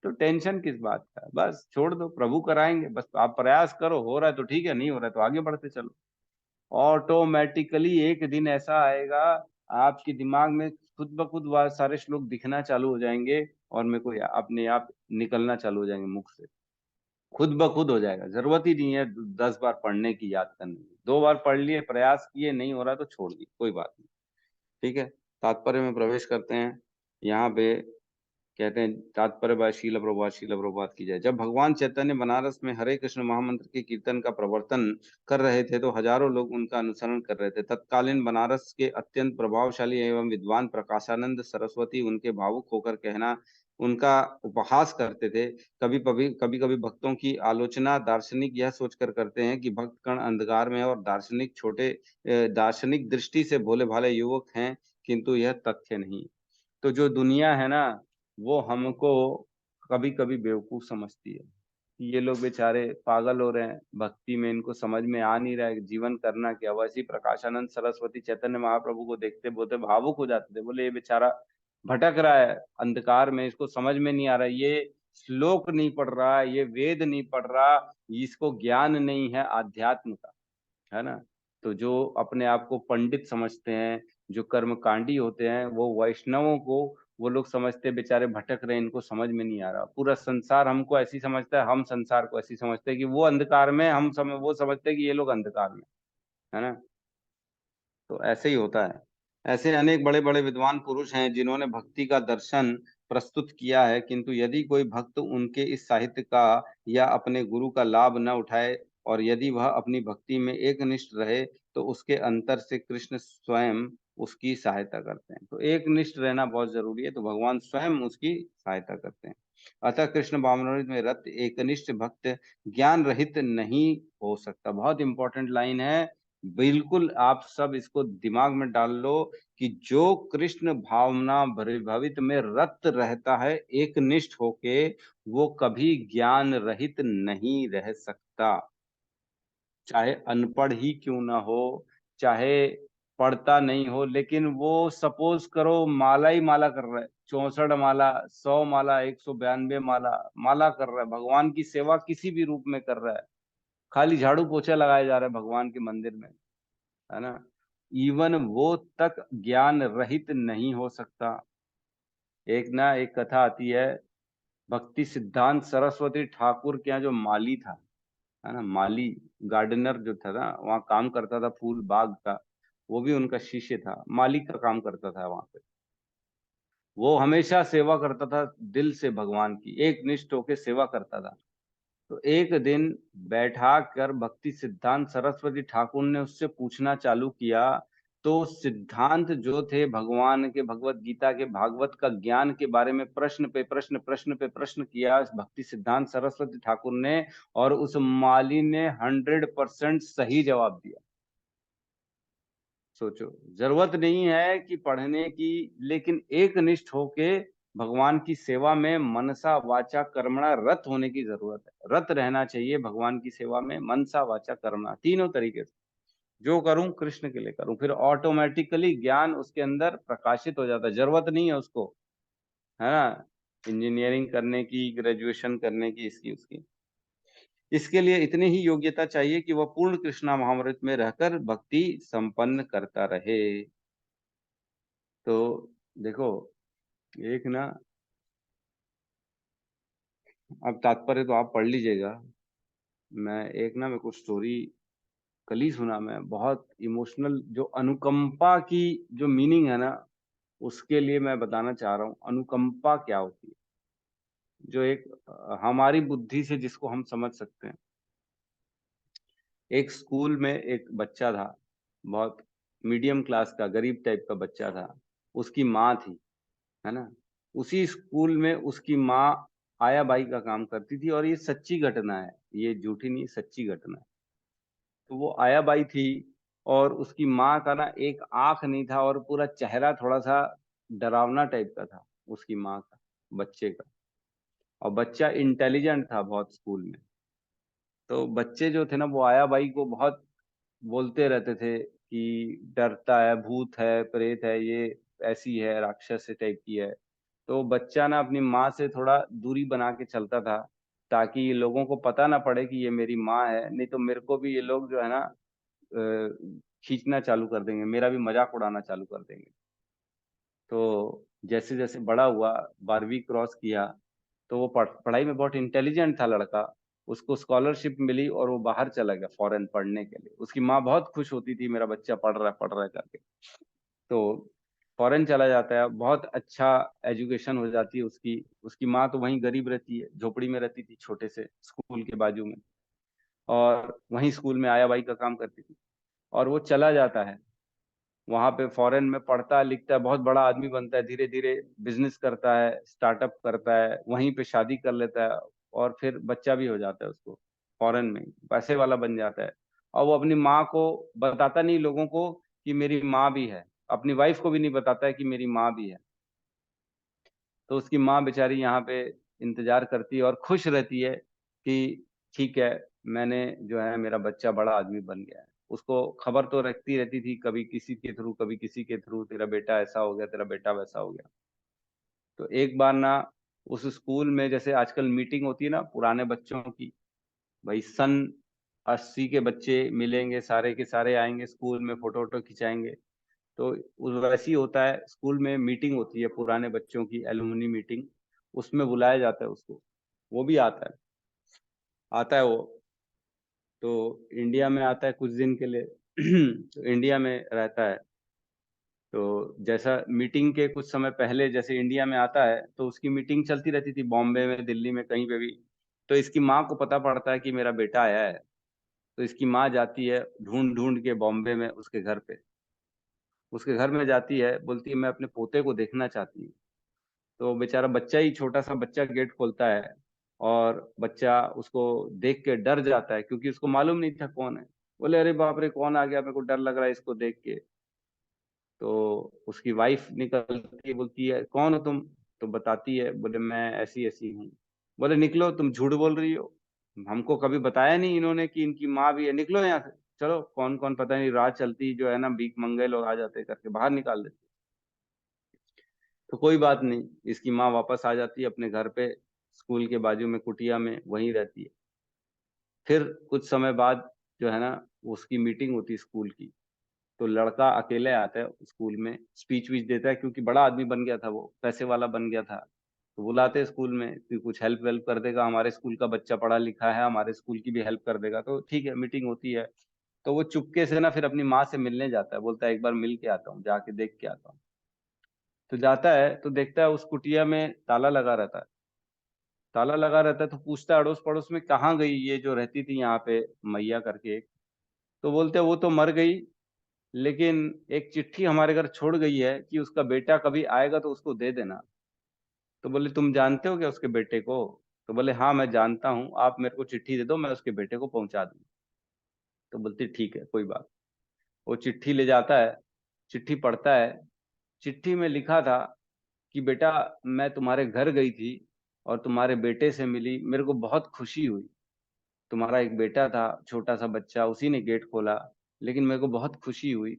तो टेंशन किस बात का है, बस छोड़ दो, प्रभु कराएंगे, बस आप प्रयास करो, हो रहा है तो ठीक है, नहीं हो रहा है तो आगे बढ़ते चलो। ऑटोमेटिकली एक दिन ऐसा आएगा, आपके दिमाग में खुद ब खुद वह सारे श्लोक दिखना चालू हो जाएंगे, और मेरे को अपने आप निकलना चालू हो जाएंगे मुख से, खुद ब खुद हो जाएगा। जरूरत ही नहीं है 10 बार पढ़ने की, याद करने की। 2 बार पढ़ लिए, प्रयास किए, नहीं हो रहा तो छोड़ दी, कोई बात नहीं। ठीक है, तात्पर्य में प्रवेश करते हैं। यहाँ पे कहते हैं तात्पर्य बाय शील प्रभुपाद की जय। जब भगवान चैतन्य बनारस में हरे कृष्ण महामंत्र के कीर्तन का प्रवर्तन कर रहे थे तो हजारों लोग उनका अनुसरण कर रहे थे। तत्कालीन बनारस के अत्यंत प्रभावशाली एवं विद्वान प्रकाशानंद सरस्वती उनके भावुक होकर कहना, उनका उपहास करते थे। कभी कभी भक्तों की आलोचना दार्शनिक यह सोचकर करते हैं कि भक्त कण अंधकार में और दार्शनिक दृष्टि से भोले भाले युवक हैं, किंतु यह तथ्य नहीं। तो जो दुनिया है ना, वो हमको कभी कभी बेवकूफ समझती है कि ये लोग बेचारे पागल हो रहे हैं, भक्ति में इनको समझ में आ नहीं रहा है जीवन करना क्या। वैसे ही प्रकाशानंद सरस्वती चैतन्य महाप्रभु को देखते बोलते भावुक हो जाते थे, बोले ये बेचारा भटक रहा है अंधकार में, इसको समझ में नहीं आ रहा, ये श्लोक नहीं पढ़ रहा, ये वेद नहीं पढ़ रहा, इसको ज्ञान नहीं है आध्यात्म का, है ना। तो जो अपने आप को पंडित समझते हैं, जो कर्मकांडी होते हैं, वो वैष्णवों को वो लोग समझते हैं बेचारे भटक रहे हैं, इनको समझ में नहीं आ रहा। पूरा संसार हमको ऐसी समझता है, हम संसार को ऐसी समझते हैं कि वो अंधकार में, वो समझते हैं कि ये लोग अंधकार में, है ना। तो ऐसे ही होता है। ऐसे अनेक बड़े बड़े विद्वान पुरुष हैं जिन्होंने भक्ति का दर्शन प्रस्तुत किया है, किंतु यदि कोई भक्त उनके इस साहित्य का या अपने गुरु का लाभ न उठाए, और यदि वह अपनी भक्ति में एकनिष्ठ रहे, तो उसके अंतर से कृष्ण स्वयं उसकी सहायता करते हैं। तो एक निष्ठ रहना बहुत जरूरी है, तो भगवान स्वयं उसकी सहायता करते हैं। अतः कृष्ण भावनामृत में रत एकनिष्ठ भक्त ज्ञान रहित नहीं हो सकता। बहुत इंपॉर्टेंट लाइन है, बिल्कुल आप सब इसको दिमाग में डाल लो कि जो कृष्ण भावना भवित में रत रहता है एकनिष्ठ होके, वो कभी ज्ञान रहित नहीं रह सकता। चाहे अनपढ़ ही क्यों ना हो, चाहे पढ़ता नहीं हो, लेकिन वो सपोज करो माला ही माला कर रहा है, 64 माला, 100 माला, 192 माला माला कर रहा है, भगवान की सेवा किसी भी रूप में कर रहा है, खाली झाड़ू पोछा लगाया जा रहा है भगवान के मंदिर में, है ना, इवन वो तक ज्ञान रहित नहीं हो सकता। एक कथा आती है, भक्ति सिद्धांत सरस्वती ठाकुर के यहाँ जो माली था, है ना, माली गार्डनर जो था ना, वहाँ काम करता था फूल बाग का, वो भी उनका शिष्य था, माली का काम करता था वहां पे। वो हमेशा सेवा करता था दिल से, भगवान की एक निष्ठ होकर सेवा करता था। तो एक दिन बैठा कर भक्ति सिद्धांत सरस्वती ठाकुर ने उससे पूछना चालू किया, तो सिद्धांत जो थे भगवान के, भगवत गीता के, भागवत का ज्ञान के बारे में प्रश्न पे प्रश्न, प्रश्न पे प्रश्न किया भक्ति सिद्धांत सरस्वती ठाकुर ने, और उस माली ने 100% सही जवाब दिया। सोचो, जरूरत नहीं है कि पढ़ने की, लेकिन एक निष्ठ होके भगवान की सेवा में मनसा वाचा कर्मणा रत होने की जरूरत है। रत रहना चाहिए भगवान की सेवा में, मनसा वाचा कर्मणा, तीनों तरीके से। जो करूं कृष्ण के लिए करूं, फिर ऑटोमेटिकली ज्ञान उसके अंदर प्रकाशित हो जाता है। जरूरत नहीं है उसको, है ना, इंजीनियरिंग करने की, ग्रेजुएशन करने की, इसकी उसकी। इसके लिए इतनी ही योग्यता चाहिए कि वह पूर्ण कृष्णा महामृत में रहकर भक्ति संपन्न करता रहे। तो देखो, एक ना, अब तात्पर्य तो आप पढ़ लीजिएगा, मैं एक ना, मेरे को स्टोरी कल ही सुना, मैं बहुत इमोशनल, जो अनुकंपा की जो मीनिंग है ना, उसके लिए मैं बताना चाह रहा हूँ अनुकंपा क्या होती है, जो एक हमारी बुद्धि से जिसको हम समझ सकते हैं। एक स्कूल में एक बच्चा था, बहुत मीडियम क्लास का, गरीब टाइप का बच्चा था, उसकी माँ थी, है ना। उसी स्कूल में उसकी माँ आया बाई का काम करती थी, और ये सच्ची घटना है, ये झूठी नहीं, सच्ची घटना है। तो वो आया बाई थी, और उसकी माँ का ना एक आंख नहीं था, और पूरा चेहरा थोड़ा सा डरावना टाइप का था उसकी माँ का, बच्चे का। और बच्चा इंटेलिजेंट था बहुत स्कूल में। तो बच्चे जो थे ना, वो आया बाई को बहुत बोलते रहते थे कि डरता है, भूत है, प्रेत है, ये ऐसी है, राक्षस टाइप की है। तो बच्चा ना अपनी माँ से थोड़ा दूरी बना के चलता था, ताकि लोगों को पता ना पड़े कि ये मेरी माँ है, नहीं तो मेरे को भी ये लोग जो है ना खींचना चालू कर देंगे, मेरा भी मजाक उड़ाना चालू कर देंगे। तो जैसे जैसे बड़ा हुआ, 12वीं क्रॉस किया, तो वो पढ़ाई में बहुत इंटेलिजेंट था लड़का, उसको स्कॉलरशिप मिली और वो बाहर चला गया फॉरेन पढ़ने के लिए। उसकी माँ बहुत खुश होती थी, मेरा बच्चा पढ़ रहा है करके। तो फॉरेन चला जाता है, बहुत अच्छा एजुकेशन हो जाती है उसकी। उसकी माँ तो वहीं गरीब रहती है, झोपड़ी में रहती थी, छोटे से स्कूल के बाजू में, और वहीं स्कूल में आया बाई का काम करती थी। और वो चला जाता है वहां पे, फॉरेन में पढ़ता लिखता है, बहुत बड़ा आदमी बनता है, धीरे धीरे बिजनेस करता है, स्टार्टअप करता है, वहीं पे शादी कर लेता है, और फिर बच्चा भी हो जाता है उसको, फॉरेन में पैसे वाला बन जाता है। और वो अपनी माँ को बताता नहीं लोगों को कि मेरी माँ भी है, अपनी वाइफ को भी नहीं बताता है कि मेरी माँ भी है। तो उसकी माँ बेचारी यहाँ पे इंतजार करती है और खुश रहती है कि ठीक है, मैंने जो है, मेरा बच्चा बड़ा आदमी बन गया है। उसको खबर तो रखती रहती थी, कभी किसी के थ्रू, कभी किसी के थ्रू, तेरा बेटा ऐसा हो गया, तेरा बेटा वैसा हो गया। तो एक बार ना, उस स्कूल में जैसे आजकल मीटिंग होती है ना पुराने बच्चों की, भाई सन 80 के बच्चे मिलेंगे, सारे के सारे आएंगे स्कूल में, फोटो वोटो खिंचाएंगे। तो वैसे ही होता है, स्कूल में मीटिंग होती है पुराने बच्चों की, एलुमनी मीटिंग, उसमें बुलाया जाता है उसको। वो भी आता है वो। तो इंडिया में आता है कुछ दिन के लिए तो इंडिया में रहता है। तो जैसा मीटिंग के कुछ समय पहले जैसे इंडिया में आता है, तो उसकी मीटिंग चलती रहती थी बॉम्बे में, दिल्ली में, कहीं पे भी। तो इसकी माँ को पता पड़ता है कि मेरा बेटा आया है, तो इसकी माँ जाती है ढूंढ ढूंढ के बॉम्बे में उसके घर पे, उसके घर में जाती है, बोलती है मैं अपने पोते को देखना चाहती हूँ। तो बेचारा बच्चा ही, छोटा सा बच्चा गेट खोलता है और बच्चा उसको देख के डर जाता है, क्योंकि उसको मालूम नहीं था कौन है। बोले अरे बाप रे, कौन आ गया, मेरे को डर लग रहा है इसको देख के। तो उसकी वाइफ निकलती है, बोलती है कौन हो तुम? तो बताती है, बोले मैं ऐसी ऐसी हूँ। बोले निकलो, तुम झूठ बोल रही हो, हमको कभी बताया नहीं इन्होंने कि इनकी माँ भी है, निकलो यहाँ से। चलो, कौन कौन पता नहीं राह चलती जो है ना, भीख मंगे लोग आ जाते करके बाहर निकाल देते। तो कोई बात नहीं, इसकी माँ वापस आ जाती है अपने घर पे, स्कूल के बाजू में कुटिया में वहीं रहती है। फिर कुछ समय बाद जो है ना, उसकी मीटिंग होती है स्कूल की। तो लड़का अकेले आता है स्कूल में, स्पीच वीच देता है, क्योंकि बड़ा आदमी बन गया था, वो पैसे वाला बन गया था। तो बुलाते हैं स्कूल में कि कुछ हेल्प वेल्प कर देगा, हमारे स्कूल का बच्चा पढ़ा लिखा है, हमारे स्कूल की भी हेल्प कर देगा। तो ठीक है, मीटिंग होती है। तो वो चुपके से ना फिर अपनी माँ से मिलने जाता है, बोलता है एक बार मिल के आता हूँ, जाके देख के आता हूँ। तो जाता है तो देखता है उस कुटिया में ताला लगा रहता है। ताला लगा रहता है तो पूछता है अड़ोस पड़ोस में, कहाँ गई ये जो रहती थी यहाँ पे, मैया करके एक। तो बोलते हैं वो तो मर गई, लेकिन एक चिट्ठी हमारे घर छोड़ गई है कि उसका बेटा कभी आएगा तो उसको दे देना। तो बोले तुम जानते हो क्या उसके बेटे को? तो बोले हाँ मैं जानता हूँ, आप मेरे को चिट्ठी दे दो, मैं उसके बेटे को पहुंचा दूँ। तो बोलती ठीक है कोई बात। वो चिट्ठी ले जाता है, चिट्ठी पढ़ता है। चिट्ठी में लिखा था कि बेटा मैं तुम्हारे घर गई थी और तुम्हारे बेटे से मिली, मेरे को बहुत खुशी हुई। तुम्हारा एक बेटा था, छोटा सा बच्चा, उसी ने गेट खोला, लेकिन मेरे को बहुत खुशी हुई।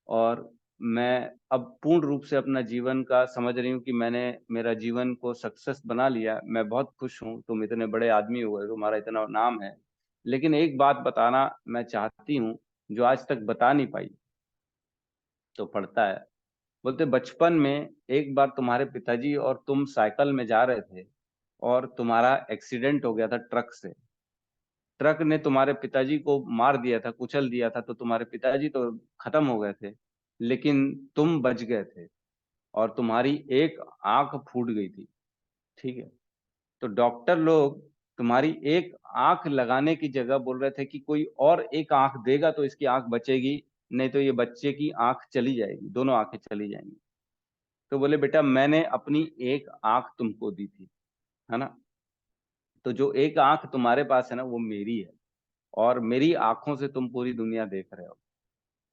और मैं अब पूर्ण रूप से अपना जीवन का समझ रही हूँ कि मैंने मेरा जीवन को सक्सेस बना लिया। मैं बहुत खुश हूँ, तुम इतने बड़े आदमी हो गए, तुम्हारा इतना नाम है, लेकिन एक बात बताना मैं चाहती हूँ जो आज तक बता नहीं पाई। तो पढ़ता है, बोलते बचपन में एक बार तुम्हारे पिताजी और तुम साइकिल में जा रहे थे और तुम्हारा एक्सीडेंट हो गया था ट्रक से। ट्रक ने तुम्हारे पिताजी को मार दिया था, कुचल दिया था, तो तुम्हारे पिताजी तो खत्म हो गए थे, लेकिन तुम बच गए थे और तुम्हारी एक आंख फूट गई थी। ठीक है। तो डॉक्टर लोग तुम्हारी एक आंख लगाने की जगह बोल रहे थे कि कोई और एक आंख देगा तो इसकी आंख बचेगी, नहीं तो ये बच्चे की आंख चली जाएगी, दोनों आंखें चली जाएंगी। तो बोले बेटा मैंने अपनी एक आंख तुमको दी थी, है ना, तो जो एक आंख तुम्हारे पास है ना वो मेरी है, और मेरी आंखों से तुम पूरी दुनिया देख रहे हो।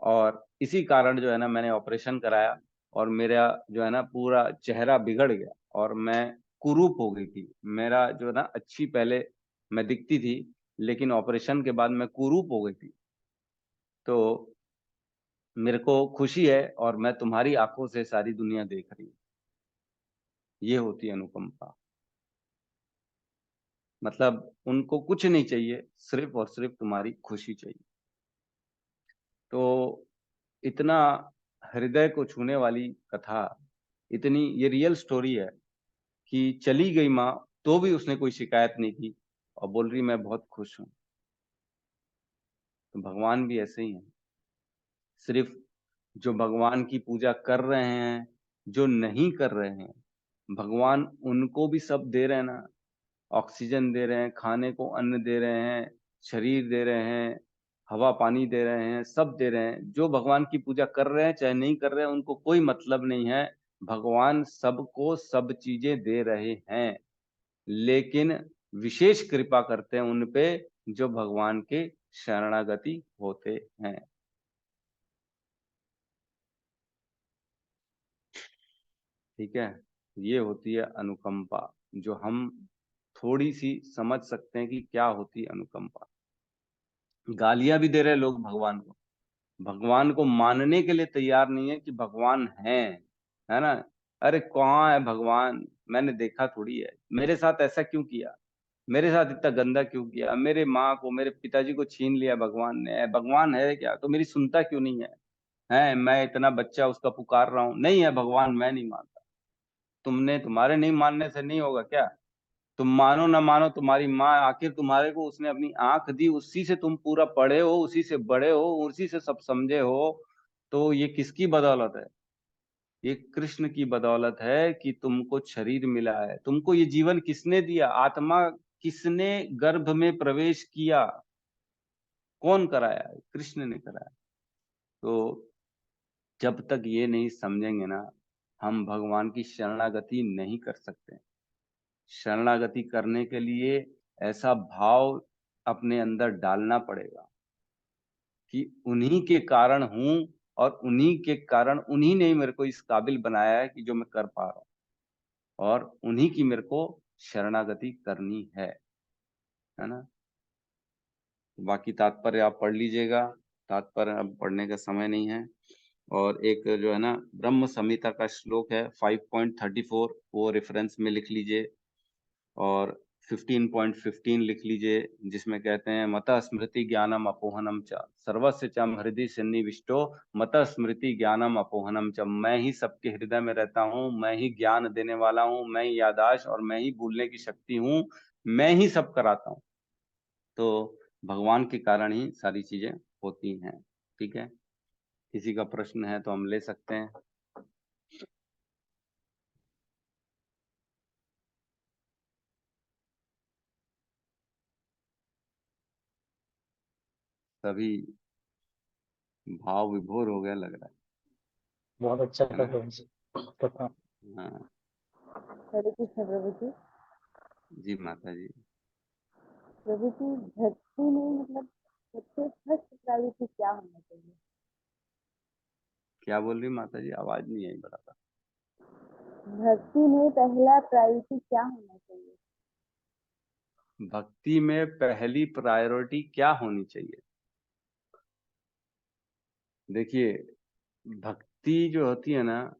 और इसी कारण जो है ना मैंने ऑपरेशन कराया, और मेरा जो है ना पूरा चेहरा बिगड़ गया और मैं कुरूप हो गई थी। मेरा जो है ना अच्छी पहले मैं दिखती थी, लेकिन ऑपरेशन के बाद मैं कुरूप हो गई थी। तो मेरे को खुशी है और मैं तुम्हारी आंखों से सारी दुनिया देख रही हूँ। ये होती है अनुकंपा। मतलब उनको कुछ नहीं चाहिए, सिर्फ और सिर्फ तुम्हारी खुशी चाहिए। तो इतना हृदय को छूने वाली कथा, इतनी ये रियल स्टोरी है कि चली गई माँ तो भी उसने कोई शिकायत नहीं की और बोल रही मैं बहुत खुश हूँ। तो भगवान भी ऐसे ही हैं। सिर्फ जो भगवान की पूजा कर रहे हैं, जो नहीं कर रहे हैं, भगवान उनको भी सब दे रहे हैं ना। ऑक्सीजन दे रहे हैं, खाने को अन्न दे रहे हैं, शरीर दे रहे हैं, हवा पानी दे रहे हैं, सब दे रहे हैं। जो भगवान की पूजा कर रहे हैं चाहे नहीं कर रहे हैं, उनको कोई मतलब नहीं है। भगवान सबको सब चीजें दे रहे हैं, लेकिन विशेष कृपा करते हैं उन पे जो भगवान के शरणागति होते हैं। ठीक है। ये होती है अनुकंपा, जो हम थोड़ी सी समझ सकते हैं कि क्या होती है अनुकंपा। गालियां भी दे रहे हैं लोग भगवान को, भगवान को मानने के लिए तैयार नहीं है कि भगवान है ना। अरे कहाँ है भगवान, मैंने देखा थोड़ी है, मेरे साथ ऐसा क्यों किया, मेरे साथ इतना गंदा क्यों किया, मेरे माँ को मेरे पिताजी को छीन लिया भगवान ने, भगवान है क्या तो मेरी सुनता क्यों नहीं है मैं इतना बच्चा उसका पुकार रहा हूँ, नहीं है भगवान, मैं नहीं मानता। तुमने, तुम्हारे नहीं मानने से नहीं होगा क्या? तुम मानो ना मानो, तुम्हारी माँ आखिर तुम्हारे को उसने अपनी आंख दी, उसी से तुम पूरा पढ़े हो, उसी से बड़े हो, उसी से सब समझे हो। तो ये किसकी बदौलत है? ये कृष्ण की बदौलत है कि तुमको शरीर मिला है। तुमको ये जीवन किसने दिया? आत्मा किसने गर्भ में प्रवेश किया? कौन कराया है? कृष्ण ने कराया। तो जब तक ये नहीं समझेंगे ना, हम भगवान की शरणागति नहीं कर सकते। शरणागति करने के लिए ऐसा भाव अपने अंदर डालना पड़ेगा कि उन्हीं के कारण हूं, और उन्हीं के कारण उन्हीं ने मेरे को इस काबिल बनाया है कि जो मैं कर पा रहा हूं, और उन्हीं की मेरे को शरणागति करनी है ना। बाकी तात्पर्य आप पढ़ लीजिएगा, तात्पर्य अब पढ़ने का समय नहीं है। और एक जो है ना ब्रह्म संहिता का श्लोक है 5.34, वो रेफरेंस में लिख लीजिए। और 15.15 लिख लीजिए, जिसमें कहते हैं मतः स्मृति ज्ञानम अपोहनम च सर्वस्य च हृदय सन्निविष्टो मतः स्मृति ज्ञानम अपोहनम च। मैं ही सबके हृदय में रहता हूँ, मैं ही ज्ञान देने वाला हूँ, मैं ही याददाश्त और मैं ही भूलने की शक्ति हूँ, मैं ही सब कराता हूँ। तो भगवान के कारण ही सारी चीजें होती हैं। ठीक है, किसी का प्रश्न है तो हम ले सकते हैं। सभी भाव विभोर हो गया लग रहा बहुत अच्छा है था ना। प्रभु जी कथा। हाँ हरे कृष्ण प्रभु जी। जी माता जी। प्रभु जी, भक्ति में मतलब सबसे फर्स्ट प्रायोरिटी क्या होना चाहिए? क्या बोल रही माता जी, आवाज नहीं आई बराबर। भक्ति में पहला प्रायोरिटी क्या होना चाहिए? भक्ति में पहली प्रायोरिटी क्या होनी चाहिए? देखिए, भक्ति जो होती है ना,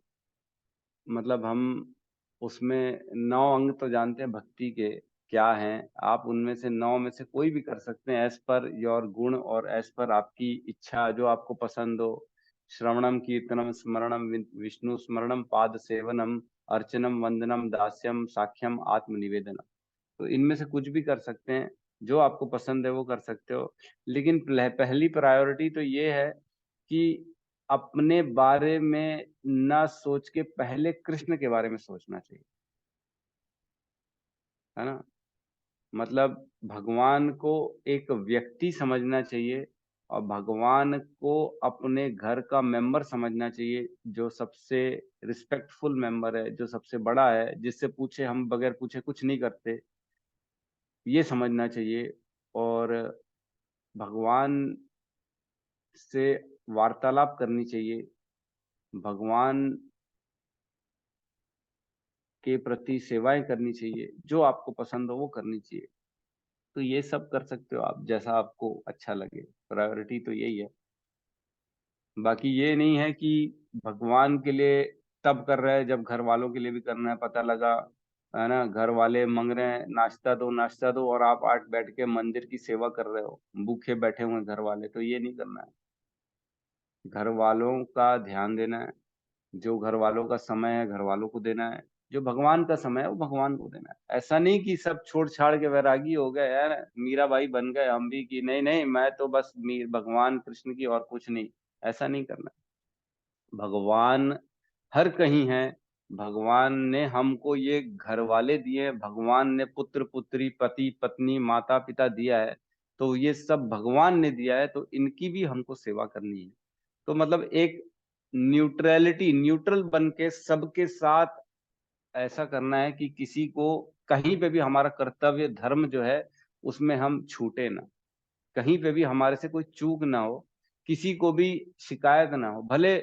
मतलब हम उसमें 9 अंग तो जानते हैं भक्ति के क्या हैं। आप उनमें से 9 में से कोई भी कर सकते हैं, एज पर योर गुण और एज पर आपकी इच्छा, जो आपको पसंद हो। श्रवणम कीर्तनम स्मरणम विष्णु स्मरणम पाद सेवनम अर्चनम वंदनम दास्यम साख्यम आत्मनिवेदनम। तो इनमें से कुछ भी कर सकते हैं, जो आपको पसंद है वो कर सकते हो। लेकिन पहली प्रायोरिटी तो ये है कि अपने बारे में ना सोच के पहले कृष्ण के बारे में सोचना चाहिए, है ना। मतलब भगवान को एक व्यक्ति समझना चाहिए, और भगवान को अपने घर का मेंबर समझना चाहिए, जो सबसे रिस्पेक्टफुल मेंबर है, जो सबसे बड़ा है, जिससे पूछे हम बगैर पूछे कुछ नहीं करते, ये समझना चाहिए। और भगवान से वार्तालाप करनी चाहिए, भगवान के प्रति सेवाएं करनी चाहिए, जो आपको पसंद हो वो करनी चाहिए। तो ये सब कर सकते हो आप, जैसा आपको अच्छा लगे। प्रायोरिटी तो यही है। बाकी ये नहीं है कि भगवान के लिए तब कर रहे हैं जब घर वालों के लिए भी करना है। पता लगा, है ना, घर वाले मांग रहे हैं नाश्ता दो नाश्ता दो, और आप 8 बैठ के मंदिर की सेवा कर रहे हो, भूखे बैठे हुए हैं घर वाले, तो ये नहीं करना है। घर वालों का ध्यान देना है, जो घर वालों का समय है घर वालों को देना है, जो भगवान का समय है वो भगवान को देना है। ऐसा नहीं कि सब छोड़ छाड़ के वैरागी हो गए यार, मीरा भाई बन गए हम भी, कि नहीं नहीं मैं तो बस भगवान कृष्ण की और कुछ नहीं। ऐसा नहीं करना। भगवान हर कहीं है। भगवान ने हमको ये घर वाले दिए, भगवान ने पुत्र पुत्री पति पत्नी माता पिता दिया है, तो ये सब भगवान ने दिया है, तो इनकी भी हमको सेवा करनी है। तो मतलब एक न्यूट्रलिटी, न्यूट्रल बन के सबके साथ ऐसा करना है कि किसी को कहीं पे भी हमारा कर्तव्य धर्म जो है उसमें हम छूटे ना, कहीं पे भी हमारे से कोई चूक ना हो, किसी को भी शिकायत ना हो। भले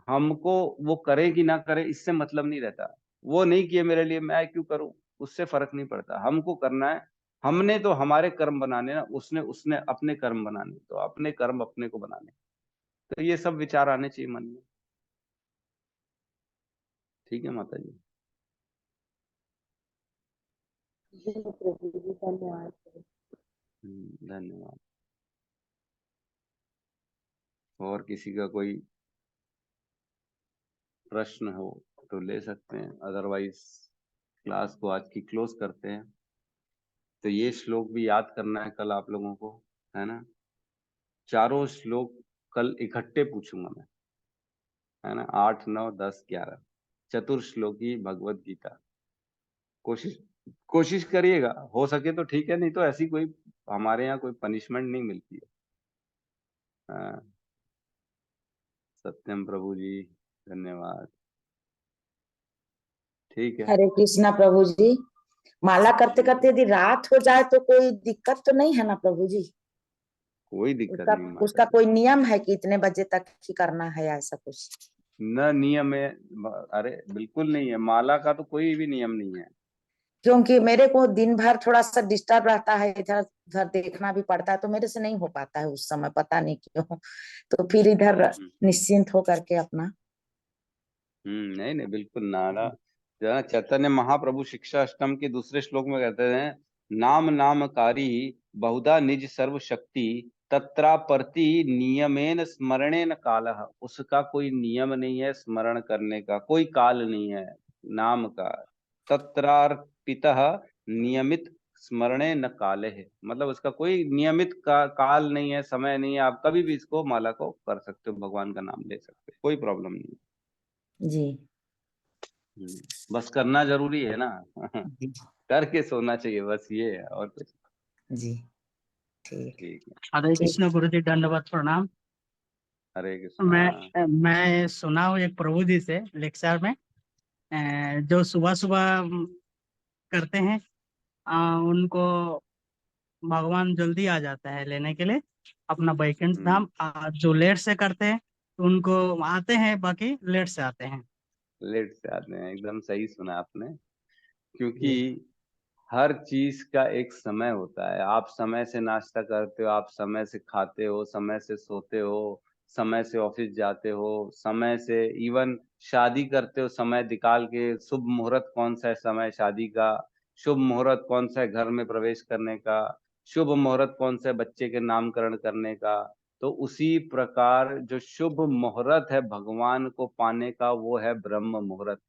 हमको वो करे कि ना करे इससे मतलब नहीं रहता, वो नहीं किए मेरे लिए मैं क्यों करूं, उससे फर्क नहीं पड़ता। हमको करना है, हमने तो हमारे कर्म बनाने ना, उसने उसने अपने कर्म बनाने, तो अपने कर्म अपने को बनाने। तो ये सब विचार आने चाहिए मन में। ठीक है माता जी। जी प्रभु जी, धन्यवाद प्रभु। धन्यवाद। और किसी का कोई प्रश्न हो तो ले सकते हैं, अदरवाइज क्लास को आज की क्लोज करते हैं। तो ये श्लोक भी याद करना है कल आप लोगों को, है ना। चारों श्लोक कल इकट्ठे पूछूंगा मैं, है ना। 8 9 10 11 चतुर्श्लोकी भगवत गीता। कोशिश कोशिश करिएगा, हो सके तो ठीक है, नहीं तो ऐसी कोई हमारे यहाँ कोई पनिशमेंट नहीं मिलती है। हाँ, सत्यम प्रभु जी, धन्यवाद। ठीक है। हरे कृष्णा प्रभु जी। माला करते करते यदि रात हो जाए तो कोई दिक्कत तो नहीं है ना प्रभु जी? कोई दिक्कत उसका नहीं माता उसका जी। कोई नियम है कि इतने बजे तक ही करना है या ऐसा कुछ? न नियम है, अरे बिल्कुल नहीं है, माला का तो कोई भी नियम नहीं है। क्योंकि मेरे को दिन भर थोड़ा सा डिस्टर्ब रहता है, इधर उधर देखना भी पड़ता है, तो मेरे से नहीं हो पाता है उस समय, पता नहीं क्यों। तो फिर इधर निश्चिंत हो करके अपना। नहीं नहीं, बिल्कुल नारा जो है ना, चैतन्य महाप्रभु शिक्षा अष्टम के दूसरे श्लोक में कहते हैं, नाम नामकारी बहुधा निज सर्व शक्ति तत्रापर्ति नियमेन स्मरणेन कालः। उसका कोई नियम नहीं है, स्मरण करने का कोई काल नहीं है नाम का। तत्रार्पितः नियमित स्मरणे न काले है, मतलब उसका कोई नियमित काल नहीं है, समय नहीं है। आप कभी भी इसको माला को कर सकते हो, भगवान का नाम ले सकते हो, कोई प्रॉब्लम नहीं है। जी बस करना जरूरी है ना। करके सोना चाहिए, बस ये है, और कुछ। जी ठीक। ठीक है। हरे कृष्ण गुरु जी, दंडवत प्रणाम। हरे कृष्णा। मैं सुना हूँ एक प्रभु जी से लेक्चर में, जो सुबह सुबह करते हैं, उनको भगवान जल्दी आ जाता है लेने के लिए अपना वैकुंठ धाम। जो लेट से करते हैं तो उनको आते हैं, बाकी लेट से आते हैं। लेट से आते हैं, एकदम सही सुना आपने। क्योंकि हर चीज का एक समय होता है। आप समय से नाश्ता करते हो, आप समय से खाते हो, समय से सोते हो, समय से ऑफिस जाते हो, समय से इवन शादी करते हो, समय निकाल के। शुभ मुहूर्त कौन सा है समय शादी का, शुभ मुहूर्त कौन सा है घर में प्रवेश करने का, शुभ मुहूर्त कौन सा है बच्चे के नामकरण करने का। तो उसी प्रकार जो शुभ मुहूर्त है भगवान को पाने का, वो है ब्रह्म मुहूर्त।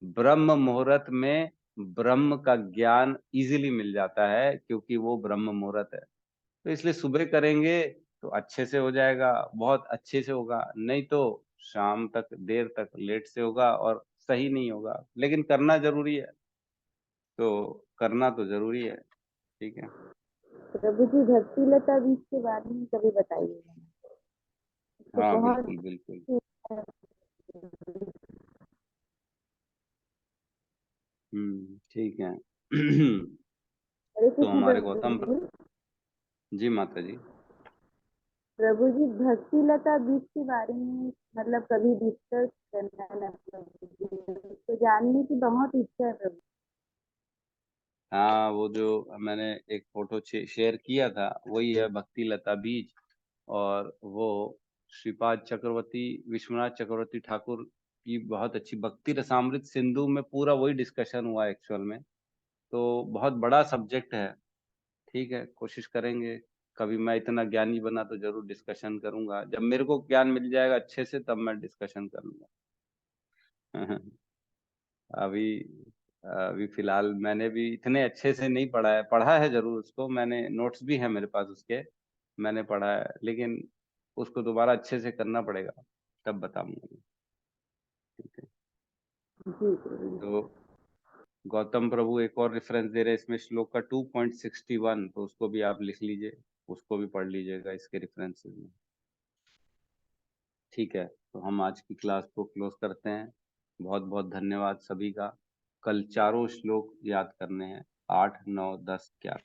ब्रह्म मुहूर्त में ब्रह्म का ज्ञान इजीली मिल जाता है, क्योंकि वो ब्रह्म मुहूर्त है। तो इसलिए सुबह करेंगे तो अच्छे से हो जाएगा, बहुत अच्छे से होगा। नहीं तो शाम तक, देर तक, लेट से होगा और सही नहीं होगा। लेकिन करना जरूरी है, तो करना तो जरूरी है। ठीक है। प्रभु जी, भक्ति लता बीज के बारे में कभी बताइएगा। तो हाँ बहुत बिल्कुल बिल्कुल। ठीक है। हरे तो कृष्ण हमारे प्रभु गौतम जी। जी माता जी। प्रभु जी, भक्ति लता बीज के बारे में मतलब कभी डिस्कस करना है ना प्रभु जी, तो जानने की बहुत इच्छा है प्रभु। हाँ, वो जो मैंने एक फोटो शेयर किया था, वही है भक्ति लता बीज। और वो श्रीपाद चक्रवर्ती, विश्वनाथ चक्रवर्ती ठाकुर की बहुत अच्छी भक्ति रसामृत सिंधु में पूरा वही डिस्कशन हुआ एक्चुअल में। तो बहुत बड़ा सब्जेक्ट है। ठीक है, कोशिश करेंगे। कभी मैं इतना ज्ञानी बना तो जरूर डिस्कशन करूंगा। जब मेरे को ज्ञान मिल जाएगा अच्छे से, तब मैं डिस्कशन करूंगा। अभी अभी फिलहाल मैंने भी इतने अच्छे से नहीं पढ़ा है। पढ़ा है जरूर उसको मैंने, नोट्स भी है मेरे पास उसके, मैंने पढ़ा है। लेकिन उसको दोबारा अच्छे से करना पड़ेगा, तब बताऊंगा मैं। ठीक है। जी प्रभु जी। तो गौतम प्रभु एक और रेफरेंस दे रहे हैं इसमें, श्लोक का 2.61, तो उसको भी आप लिख लीजिए, उसको भी पढ़ लीजिएगा इसके रेफरेंसेस में। ठीक है, तो हम आज की क्लास को क्लोज करते हैं। बहुत बहुत धन्यवाद सभी का। कल चारों श्लोक याद करने हैं, 8, 9, 10, 11।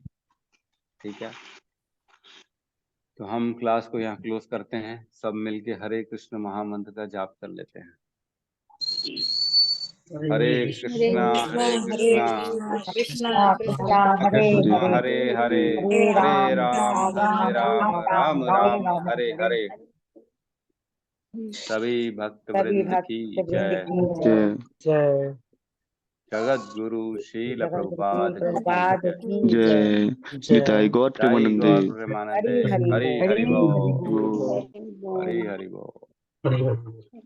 ठीक है, तो हम क्लास को यहाँ क्लोज करते हैं। सब मिलके हरे कृष्ण महामंत्र का जाप कर लेते हैं। हरे कृष्णा हरे कृष्णा कृष्णा कृष्णा हरे कृष्णा हरे, हरे हरे, हरे हरे राम राम राम राम राम राम हरे हरे हरे। हरे। सभी भक्त सभी वृंद भक्त की वृंद जय। की जय। जय। जगत गुरु श्रील जगत गुरु प्रभुपाद की प्रभुपाद जय। की जय निताई गौर जय प्रेमानंदे। गौर प्रेमानंदे। हरि हरि हरि बोल, हरि हरि बोल। हरि बोल। हरि हरि बोल। हरे